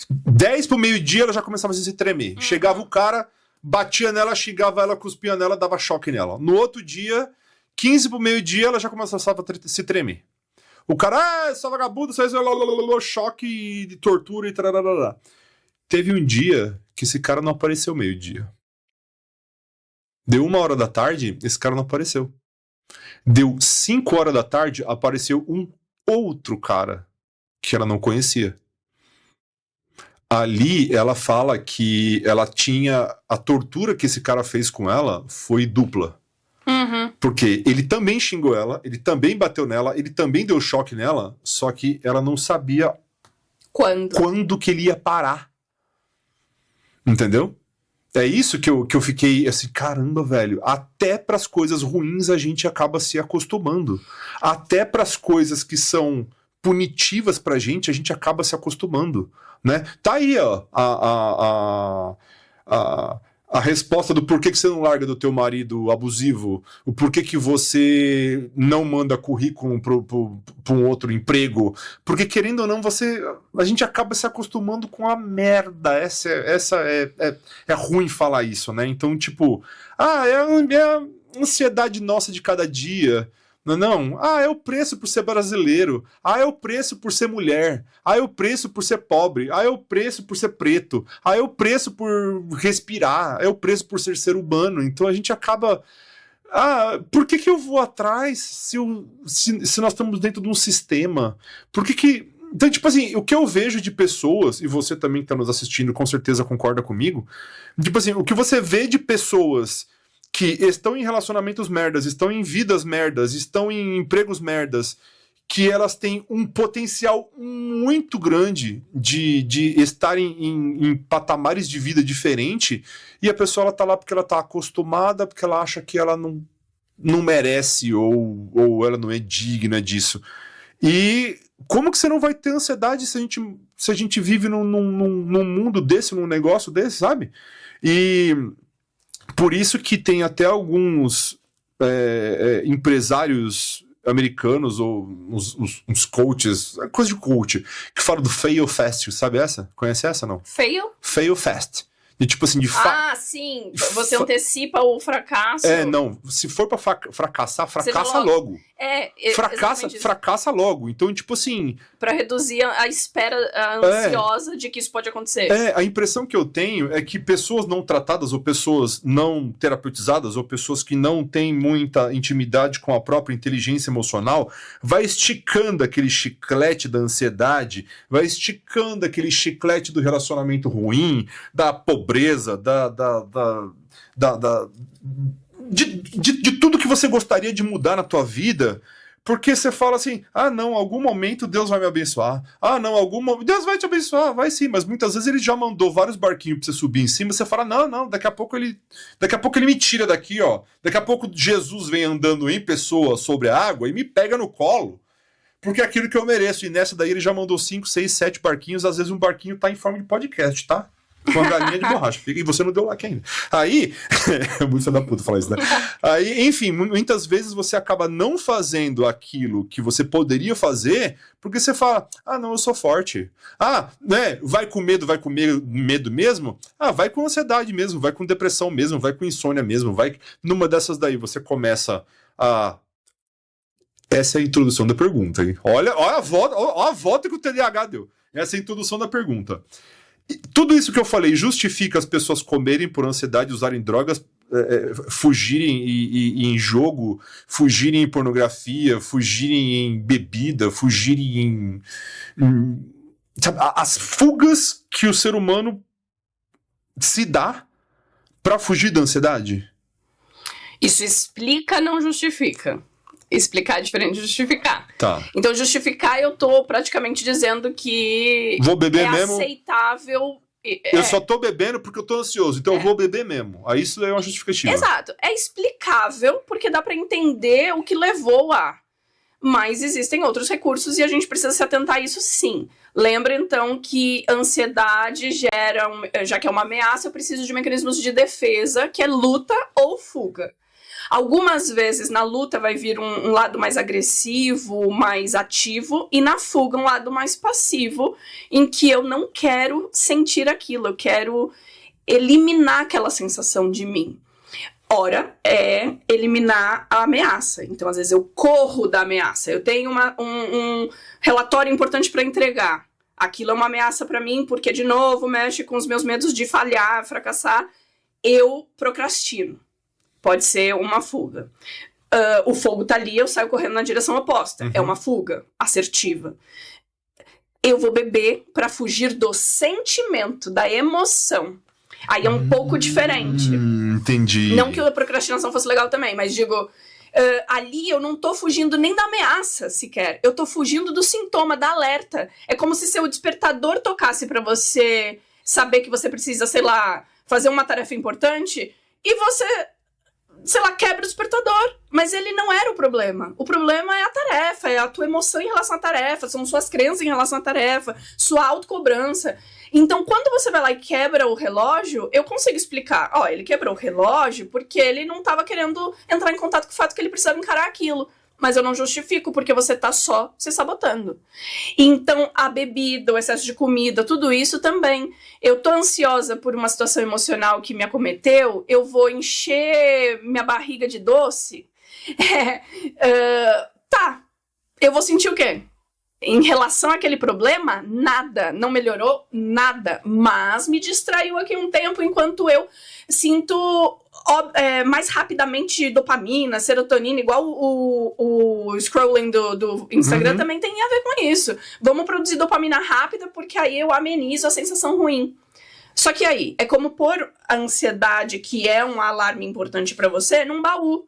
10 pro meio-dia, ela já começava a se tremer. Chegava o cara, batia nela, xingava ela, cuspia nela, dava choque nela. No outro dia, 15 pro meio-dia, ela já começava a se tremer. O cara, só vagabundo, choque de tortura e tararara. Teve um dia que esse cara não apareceu meio-dia. Deu 1h da tarde, esse cara não apareceu. Deu 5h da tarde, apareceu um outro cara que ela não conhecia. Ali ela fala que ela tinha... A tortura que esse cara fez com ela foi dupla. Porque ele também xingou ela, ele também bateu nela, ele também deu choque nela, só que ela não sabia quando que ele ia parar. Entendeu? É isso que eu fiquei assim, caramba, velho. Até pras coisas ruins a gente acaba se acostumando. Até pras coisas que são punitivas pra gente, a gente acaba se acostumando, né? Tá aí, ó, a resposta do porquê que você não larga do teu marido abusivo, o porquê que você não manda currículo para um outro emprego, porque querendo ou não, a gente acaba se acostumando com a merda, essa é ruim falar isso, né? Então, tipo, é a ansiedade nossa de cada dia. Não, é o preço por ser brasileiro, é o preço por ser mulher, é o preço por ser pobre, é o preço por ser preto, é o preço por respirar, é o preço por ser humano. Então a gente acaba... por que eu vou atrás se nós estamos dentro de um sistema? Então, tipo assim, o que eu vejo de pessoas, e você também que está nos assistindo com certeza concorda comigo, tipo assim, o que você vê de pessoas que estão em relacionamentos merdas, estão em vidas merdas, estão em empregos merdas, que elas têm um potencial muito grande de estarem em patamares de vida diferente, e a pessoa ela tá lá porque ela tá acostumada, porque ela acha que ela não merece, ou ela não é digna disso. E como que você não vai ter ansiedade se a gente vive num mundo desse, num negócio desse, sabe? E... por isso que tem até alguns empresários americanos ou uns coaches, coisa de coach, que falam do fail fast, sabe essa? Conhece essa, não? Fail? Fail fast. De tipo assim, sim. Você antecipa o fracasso. Não. Se for pra fracassar, fracassa logo. Fracassa logo. Então, tipo assim... pra reduzir a espera ansiosa de que isso pode acontecer. A impressão que eu tenho é que pessoas não tratadas, ou pessoas não terapeutizadas, ou pessoas que não têm muita intimidade com a própria inteligência emocional, vai esticando aquele chiclete da ansiedade, vai esticando aquele chiclete do relacionamento ruim, da pobreza, de tudo que você gostaria de mudar na tua vida, porque você fala assim, não, algum momento Deus vai me abençoar, não, Deus vai te abençoar, vai sim, mas muitas vezes ele já mandou vários barquinhos pra você subir em cima, você fala, não, daqui a pouco ele me tira daqui, ó, daqui a pouco Jesus vem andando em pessoa sobre a água e me pega no colo, porque é aquilo que eu mereço, e nessa daí ele já mandou 5, 6, 7 barquinhos, às vezes um barquinho tá em forma de podcast, tá? Com a galinha de borracha. E você não deu like ainda. Aí, é muito filho da puta falar isso, né? Aí, enfim, muitas vezes você acaba não fazendo aquilo que você poderia fazer, porque você fala, não, eu sou forte. Né? Vai com medo mesmo? Vai com ansiedade mesmo, vai com depressão mesmo, vai com insônia mesmo, vai numa dessas daí, você começa a... Essa é a introdução da pergunta, hein? Olha a volta que o TDAH deu. Essa é a introdução da pergunta. Tudo isso que eu falei justifica as pessoas comerem por ansiedade, usarem drogas, fugirem em jogo, fugirem em pornografia, fugirem em bebida, fugirem sabe, as fugas que o ser humano se dá para fugir da ansiedade. Isso explica, não justifica. Explicar é diferente de justificar. Tá. Então, justificar, eu tô praticamente dizendo que vou beber mesmo. Aceitável. Eu só tô bebendo porque eu tô ansioso, então eu vou beber mesmo. Aí isso é uma justificativa. Exato. É explicável, porque dá pra entender o que levou a. mas existem outros recursos e a gente precisa se atentar a isso sim. Lembra, então, que ansiedade gera, já que é uma ameaça, eu preciso de mecanismos de defesa, que é luta ou fuga. Algumas vezes na luta vai vir um lado mais agressivo, mais ativo, e na fuga um lado mais passivo, em que eu não quero sentir aquilo, eu quero eliminar aquela sensação de mim. Ora, é eliminar a ameaça. Então, às vezes, eu corro da ameaça. Eu tenho um relatório importante para entregar. Aquilo é uma ameaça para mim, porque, de novo, mexe com os meus medos de falhar, fracassar. Eu procrastino. Pode ser uma fuga. O fogo tá ali, eu saio correndo na direção oposta. É uma fuga assertiva. Eu vou beber para fugir do sentimento, da emoção. Aí é um pouco diferente. Entendi. Não que a procrastinação fosse legal também, mas digo, ali eu não tô fugindo nem da ameaça sequer. Eu tô fugindo do sintoma, da alerta. É como se seu despertador tocasse pra você saber que você precisa, sei lá, fazer uma tarefa importante e você, sei lá, quebra o despertador. Mas ele não era o problema. O problema é a tarefa, é a tua emoção em relação à tarefa, são suas crenças em relação à tarefa, sua autocobrança. Então, quando você vai lá e quebra o relógio, eu consigo explicar. Ele quebrou o relógio porque ele não estava querendo entrar em contato com o fato que ele precisava encarar aquilo. Mas eu não justifico, porque você tá só se sabotando. Então, a bebida, o excesso de comida, tudo isso também. Eu tô ansiosa por uma situação emocional que me acometeu, eu vou encher minha barriga de doce. Eu vou sentir o quê? Em relação àquele problema, nada, não melhorou nada, mas me distraiu aqui um tempo enquanto eu sinto mais rapidamente dopamina, serotonina, igual o scrolling do Instagram também tem a ver com isso. Vamos produzir dopamina rápida porque aí eu amenizo a sensação ruim. Só que aí, é como pôr a ansiedade, que é um alarme importante pra você, num baú.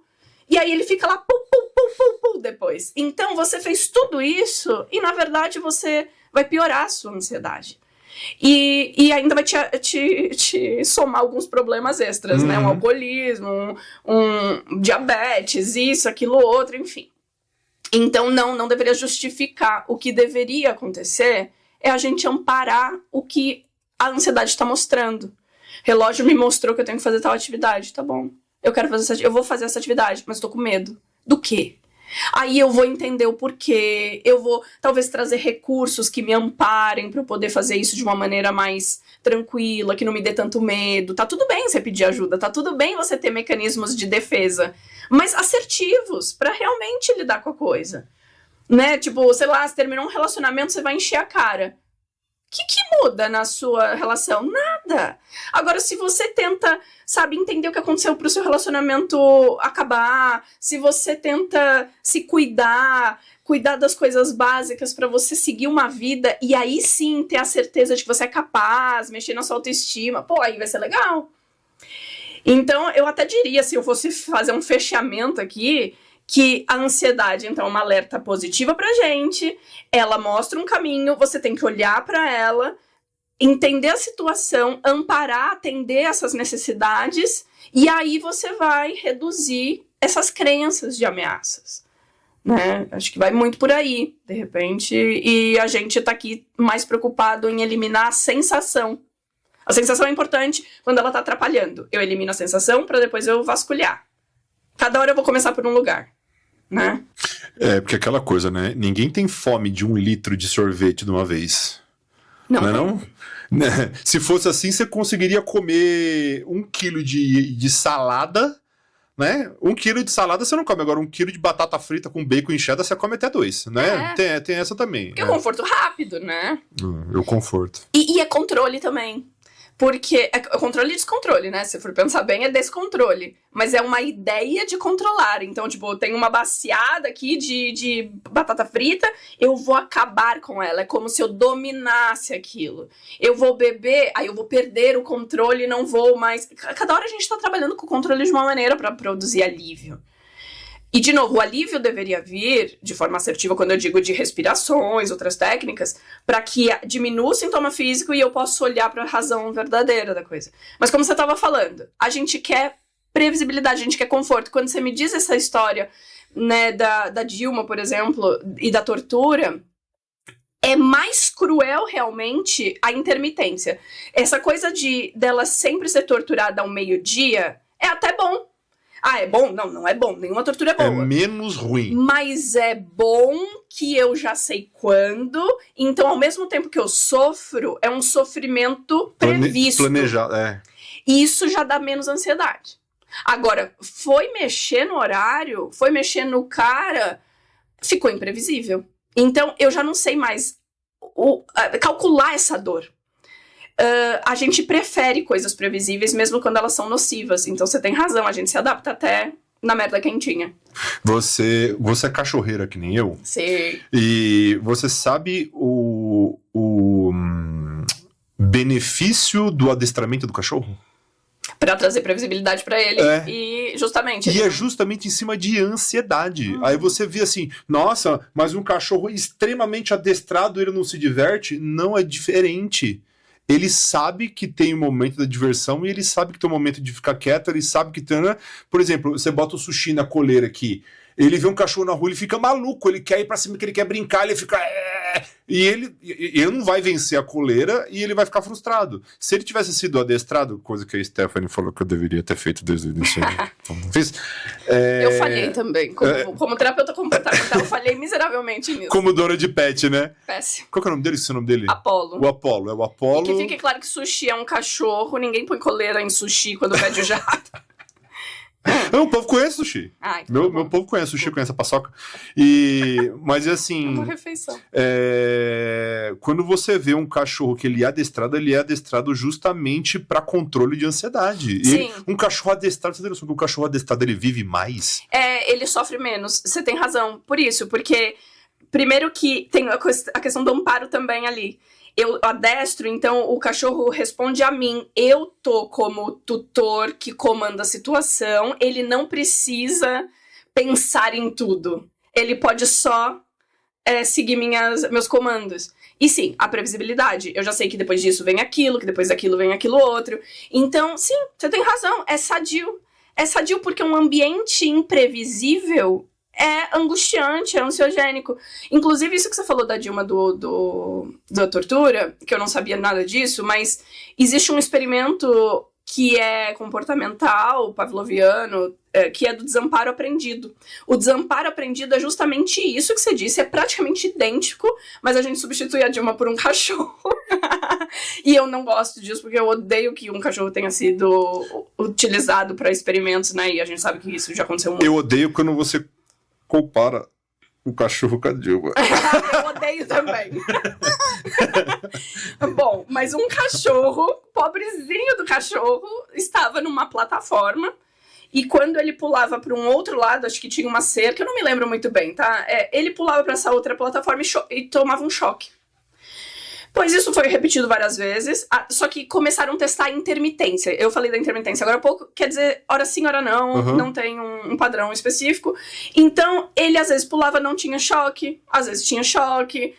E aí ele fica lá, pum, pum, pum, pum, pum, depois. Então você fez tudo isso e, na verdade, você vai piorar a sua ansiedade. E ainda vai te somar alguns problemas extras, né? Um alcoolismo, um diabetes, isso, aquilo, outro, enfim. Então não deveria justificar. O que deveria acontecer é a gente amparar o que a ansiedade está mostrando. Relógio me mostrou que eu tenho que fazer tal atividade, tá bom. Eu vou fazer essa atividade, mas tô com medo. Do quê? Aí eu vou entender o porquê, eu vou talvez trazer recursos que me amparem para eu poder fazer isso de uma maneira mais tranquila, que não me dê tanto medo. Tá tudo bem você pedir ajuda, tá tudo bem você ter mecanismos de defesa, mas assertivos, para realmente lidar com a coisa. Né? Tipo, sei lá, se terminou um relacionamento, você vai encher a cara. O que muda na sua relação? Nada. Agora, se você tenta, sabe, entender o que aconteceu pro seu relacionamento acabar, se você tenta se cuidar das coisas básicas pra você seguir uma vida e aí sim ter a certeza de que você é capaz, mexer na sua autoestima, pô, aí vai ser legal. Então, eu até diria, se eu fosse fazer um fechamento aqui, que a ansiedade, então, é uma alerta positiva pra gente, ela mostra um caminho, você tem que olhar pra ela, entender a situação, amparar, atender essas necessidades, e aí você vai reduzir essas crenças de ameaças, né? Acho que vai muito por aí, de repente, e a gente tá aqui mais preocupado em eliminar a sensação. A sensação é importante quando ela tá atrapalhando. Eu elimino a sensação pra depois eu vasculhar. Cada hora eu vou começar por um lugar, né? Porque aquela coisa, né? Ninguém tem fome de 1 litro de sorvete de uma vez. Não é não? Né? Se fosse assim, você conseguiria comer 1 quilo de salada, né? 1 quilo de salada você não come. Agora, 1 quilo de batata frita com bacon e cheddar, você come até 2, né? Tem essa também. Porque é conforto rápido, né? O conforto. E é controle também. Porque é controle e descontrole, né? Se for pensar bem, é descontrole. Mas é uma ideia de controlar. Então, tipo, eu tenho uma baciada aqui de batata frita, eu vou acabar com ela. É como se eu dominasse aquilo. Eu vou beber, aí eu vou perder o controle e não vou mais... Cada hora a gente tá trabalhando com o controle de uma maneira pra produzir alívio. E, de novo, o alívio deveria vir de forma assertiva, quando eu digo de respirações, outras técnicas, para que diminua o sintoma físico e eu possa olhar para a razão verdadeira da coisa. Mas como você estava falando, a gente quer previsibilidade, a gente quer conforto. Quando você me diz essa história né, da Dilma, por exemplo, e da tortura, é mais cruel realmente a intermitência. Essa coisa dela sempre ser torturada ao meio-dia é até bom. Ah, é bom? Não, não é bom. Nenhuma tortura é boa. É menos ruim. Mas é bom que eu já sei quando. Então, ao mesmo tempo que eu sofro, é um sofrimento previsto. Planejado, é. E isso já dá menos ansiedade. Agora, foi mexer no horário, foi mexer no cara, ficou imprevisível. Então, eu já não sei mais calcular essa dor. A gente prefere coisas previsíveis mesmo quando elas são nocivas. Então você tem razão, a gente se adapta até na merda quentinha. Você é cachorreira que nem eu? Sim. E você sabe o benefício do adestramento do cachorro? Pra trazer previsibilidade pra ele. É. E justamente... E é justamente em cima de ansiedade. Aí você vê assim, nossa, mas um cachorro extremamente adestrado, ele não se diverte? Não, é diferente. Ele sabe que tem um momento da diversão e ele sabe que tem um momento de ficar quieto, ele sabe que tem... Por exemplo, você bota o Sushi na coleira aqui, ele vê um cachorro na rua, ele fica maluco, ele quer ir pra cima, que ele quer brincar, ele fica... E ele não vai vencer a coleira e ele vai ficar frustrado. Se ele tivesse sido adestrado, coisa que a Stephanie falou que eu deveria ter feito desde o início, então não fiz. Eu falhei também. Como terapeuta comportamental, eu falhei miseravelmente nisso. Como dona de pet, né? Péssimo. Qual que é o nome dele? Esse é o nome dele? Apolo. O Apolo. É o Apolo. E que fique claro que Sushi é um cachorro, ninguém põe coleira em Sushi quando pede o jato. Não, o povo conhece sushi. Então Meu povo conhece sushi, conhece a paçoca. Mas assim. É uma refeição. Quando você vê um cachorro que ele é adestrado justamente para controle de ansiedade. Sim. Um cachorro adestrado, você tem noção que um cachorro adestrado ele vive mais? Ele sofre menos. Você tem razão. Por isso, porque primeiro que tem a questão do amparo também ali. Eu adestro, então o cachorro responde a mim. Eu tô como tutor que comanda a situação. Ele não precisa pensar em tudo. Ele pode só seguir meus comandos. E sim, a previsibilidade. Eu já sei que depois disso vem aquilo, que depois daquilo vem aquilo outro. Então, sim, você tem razão. É sadio. É sadio porque um ambiente imprevisível é angustiante, é ansiogênico. Inclusive, isso que você falou da Dilma da tortura, que eu não sabia nada disso, mas existe um experimento que é comportamental, pavloviano, que é do desamparo aprendido. O desamparo aprendido é justamente isso que você disse, é praticamente idêntico, mas a gente substitui a Dilma por um cachorro. E eu não gosto disso, porque eu odeio que um cachorro tenha sido utilizado para experimentos, né? E a gente sabe que isso já aconteceu muito. Eu odeio quando você compara o cachorro com a Dilma. Eu odeio também. Bom, mas um cachorro, pobrezinho do cachorro, estava numa plataforma e quando ele pulava para um outro lado, acho que tinha uma cerca, eu não me lembro muito bem, tá? Ele pulava para essa outra plataforma e tomava um choque. Pois isso foi repetido várias vezes, só que começaram a testar a intermitência. Eu falei da intermitência agora há pouco, quer dizer, hora sim, hora não, não tem um padrão específico. Então, ele às vezes pulava, não tinha choque, às vezes tinha choque.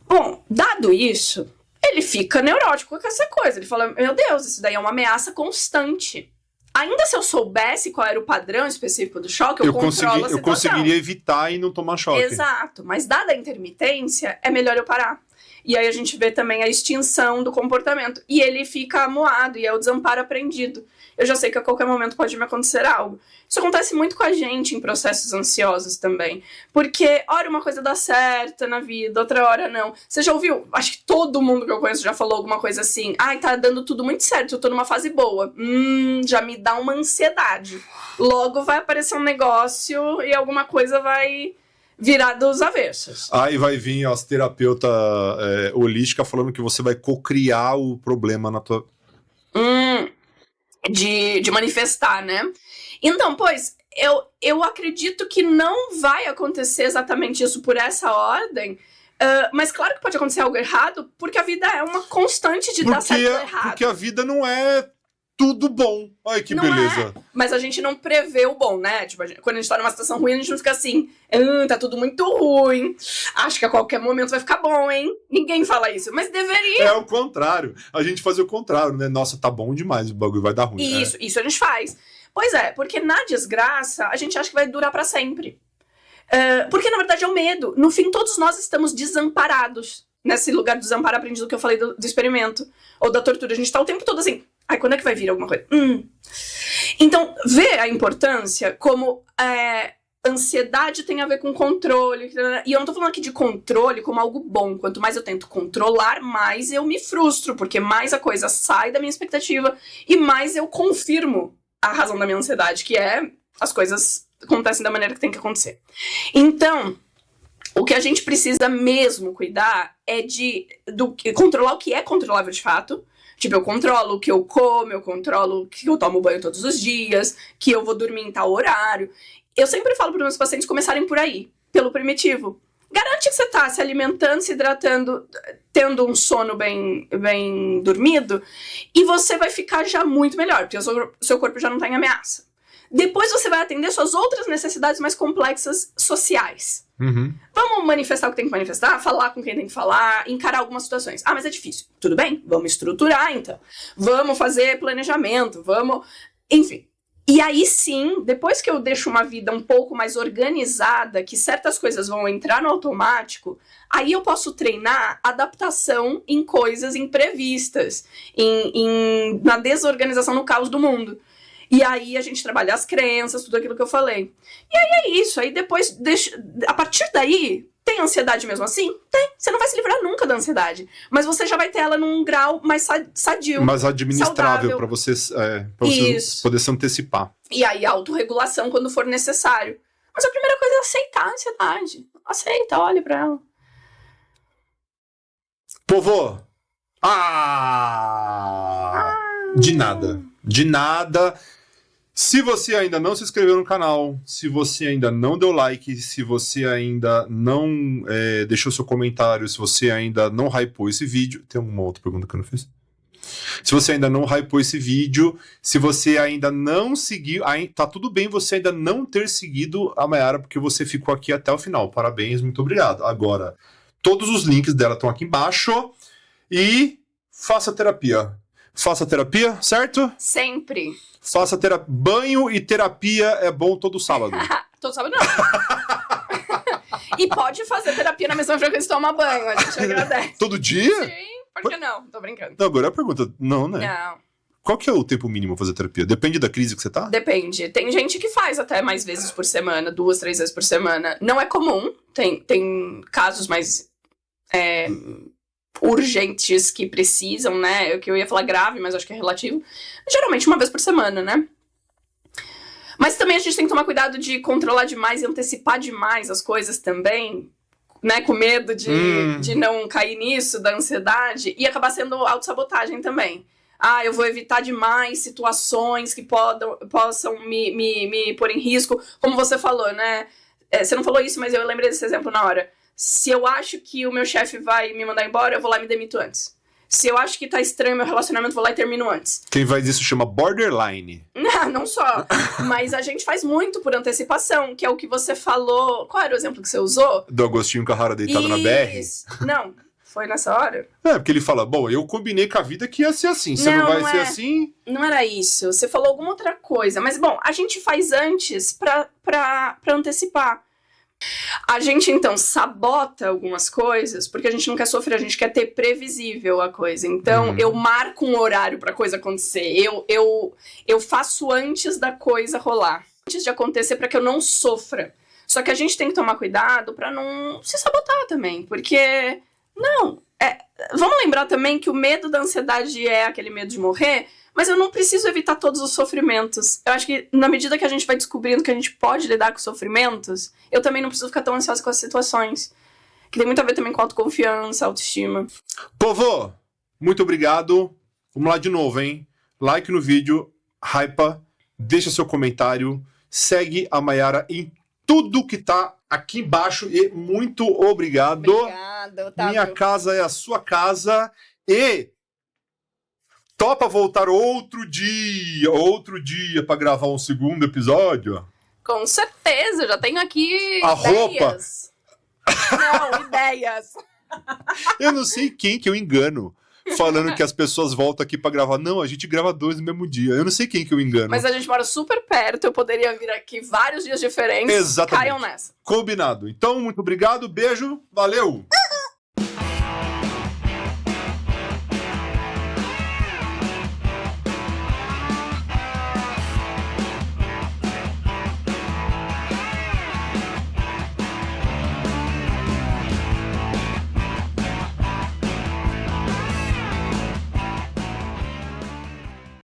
Bom, dado isso, ele fica neurótico com essa coisa. Ele fala, meu Deus, isso daí é uma ameaça constante. Ainda se eu soubesse qual era o padrão específico do choque, eu controlo a situação. Eu conseguiria evitar e não tomar choque. Exato, mas dada a intermitência, é melhor eu parar. E aí a gente vê também a extinção do comportamento. E ele fica amuado, e é o desamparo aprendido. Eu já sei que a qualquer momento pode me acontecer algo. Isso acontece muito com a gente em processos ansiosos também. Porque, ora, uma coisa dá certo na vida, outra hora não. Você já ouviu? Acho que todo mundo que eu conheço já falou alguma coisa assim. Ai, tá dando tudo muito certo, eu tô numa fase boa. Já me dá uma ansiedade. Logo vai aparecer um negócio e alguma coisa vai virar dos avessos. Aí vai vir as terapeutas holísticas falando que você vai cocriar o problema na tua... De manifestar, né? Então, pois, eu acredito que não vai acontecer exatamente isso por essa ordem, mas claro que pode acontecer algo errado, porque a vida é uma constante de dar certo ou errado. Porque a vida não é tudo bom. Ai, que não beleza. Mas a gente não prevê o bom, né? Tipo, quando a gente tá numa situação ruim, a gente não fica assim, tá tudo muito ruim, acho que a qualquer momento vai ficar bom, hein? Ninguém fala isso, mas deveria. É o contrário. A gente faz o contrário, né? Nossa, tá bom demais, o bagulho vai dar ruim. Isso a gente faz. Pois é, porque na desgraça a gente acha que vai durar pra sempre. Porque na verdade é o medo. No fim, todos nós estamos desamparados. Nesse lugar do desamparo aprendido que eu falei do experimento. Ou da tortura. A gente tá o tempo todo assim, ai, quando é que vai vir alguma coisa? Então, vê a importância como ansiedade tem a ver com controle. E eu não tô falando aqui de controle como algo bom. Quanto mais eu tento controlar, mais eu me frustro. Porque mais a coisa sai da minha expectativa. E mais eu confirmo a razão da minha ansiedade. Que é as coisas acontecem da maneira que tem que acontecer. Então, o que a gente precisa mesmo cuidar é de controlar o que é controlável de fato. Tipo, eu controlo o que eu como, eu controlo que eu tomo banho todos os dias, que eu vou dormir em tal horário. Eu sempre falo para os meus pacientes começarem por aí, pelo primitivo. Garante que você está se alimentando, se hidratando, tendo um sono bem dormido, e você vai ficar já muito melhor, porque o seu corpo já não está em ameaça. Depois você vai atender suas outras necessidades mais complexas sociais. Vamos manifestar o que tem que manifestar, falar com quem tem que falar, encarar algumas situações. Ah, mas é difícil. Tudo bem? Vamos estruturar, então. Vamos fazer planejamento, vamos... Enfim. E aí sim, depois que eu deixo uma vida um pouco mais organizada, que certas coisas vão entrar no automático, aí eu posso treinar adaptação em coisas imprevistas, na desorganização, no caos do mundo. E aí a gente trabalha as crenças, tudo aquilo que eu falei. E aí é isso. Aí depois, a partir daí, tem ansiedade mesmo assim? Tem. Você não vai se livrar nunca da ansiedade. Mas você já vai ter ela num grau mais sadio. Mais administrável para você, você poder se antecipar. E aí a autorregulação quando for necessário. Mas a primeira coisa é aceitar a ansiedade. Aceita, olhe pra ela. Povo! De nada. De nada. Se você ainda não se inscreveu no canal, se você ainda não deu like, se você ainda não deixou seu comentário, se você ainda não hypou esse vídeo... Tem alguma outra pergunta que eu não fiz? Se você ainda não hypou esse vídeo, se você ainda não seguiu... Tá tudo bem você ainda não ter seguido a Mayara, porque você ficou aqui até o final. Parabéns, muito obrigado. Agora, todos os links dela estão aqui embaixo. E faça terapia. Faça terapia, certo? Sempre. Faça terapia. Banho e terapia é bom todo sábado. Todo sábado não. E pode fazer terapia na mesma frequência que toma banho, a gente agradece. Todo dia? Sim, por que não? Tô brincando. Não, agora é a pergunta. Não, né? Não. Qual que é o tempo mínimo pra fazer terapia? Depende da crise que você tá? Depende. Tem gente que faz até mais vezes por semana, 2, 3 vezes por semana. Não é comum. Tem casos mais... urgentes que precisam, né? Que eu ia falar grave, mas acho que é relativo. Geralmente uma vez por semana, né? Mas também a gente tem que tomar cuidado de controlar demais e antecipar demais as coisas também, né? Com medo de não cair nisso, da ansiedade, e acabar sendo autossabotagem também. Eu vou evitar demais situações que possam me pôr em risco. Como você falou, né? Você não falou isso, mas eu lembrei desse exemplo na hora. Se eu acho que o meu chefe vai me mandar embora, eu vou lá e me demito antes. Se eu acho que tá estranho meu relacionamento, eu vou lá e termino antes. Quem faz isso chama borderline. Não só. Mas a gente faz muito por antecipação, que é o que você falou. Qual era o exemplo que você usou? Do Agostinho Carrara deitado na BR? Não, foi nessa hora? Porque ele fala, bom, eu combinei com a vida que ia ser assim. Se não vai ser assim... Não era isso. Você falou alguma outra coisa. Mas, bom, a gente faz antes pra antecipar. A gente, então, sabota algumas coisas porque a gente não quer sofrer, a gente quer ter previsível a coisa. Então, eu marco um horário pra coisa acontecer. Eu faço antes da coisa rolar. Antes de acontecer pra que eu não sofra. Só que a gente tem que tomar cuidado pra não se sabotar também. Porque, vamos lembrar também que o medo da ansiedade é aquele medo de morrer... Mas eu não preciso evitar todos os sofrimentos. Eu acho que na medida que a gente vai descobrindo que a gente pode lidar com sofrimentos, eu também não preciso ficar tão ansiosa com as situações. Que tem muito a ver também com autoconfiança, autoestima. Povo, muito obrigado. Vamos lá de novo, hein? Like no vídeo, hypa, deixa seu comentário, segue a Mayara em tudo que tá aqui embaixo e muito obrigado. Obrigada, Otávio. Minha casa é a sua casa e... Topa voltar outro dia pra gravar um segundo episódio? Com certeza, já tenho aqui a ideias. Não, ideias. Eu não sei quem que eu engano. falando que as pessoas voltam aqui pra gravar. Não, a gente grava 2 no mesmo dia. Eu não sei quem que eu engano. Mas a gente mora super perto, eu poderia vir aqui vários dias diferentes. Exatamente. Caiam nessa. Combinado. Então, muito obrigado, beijo, valeu!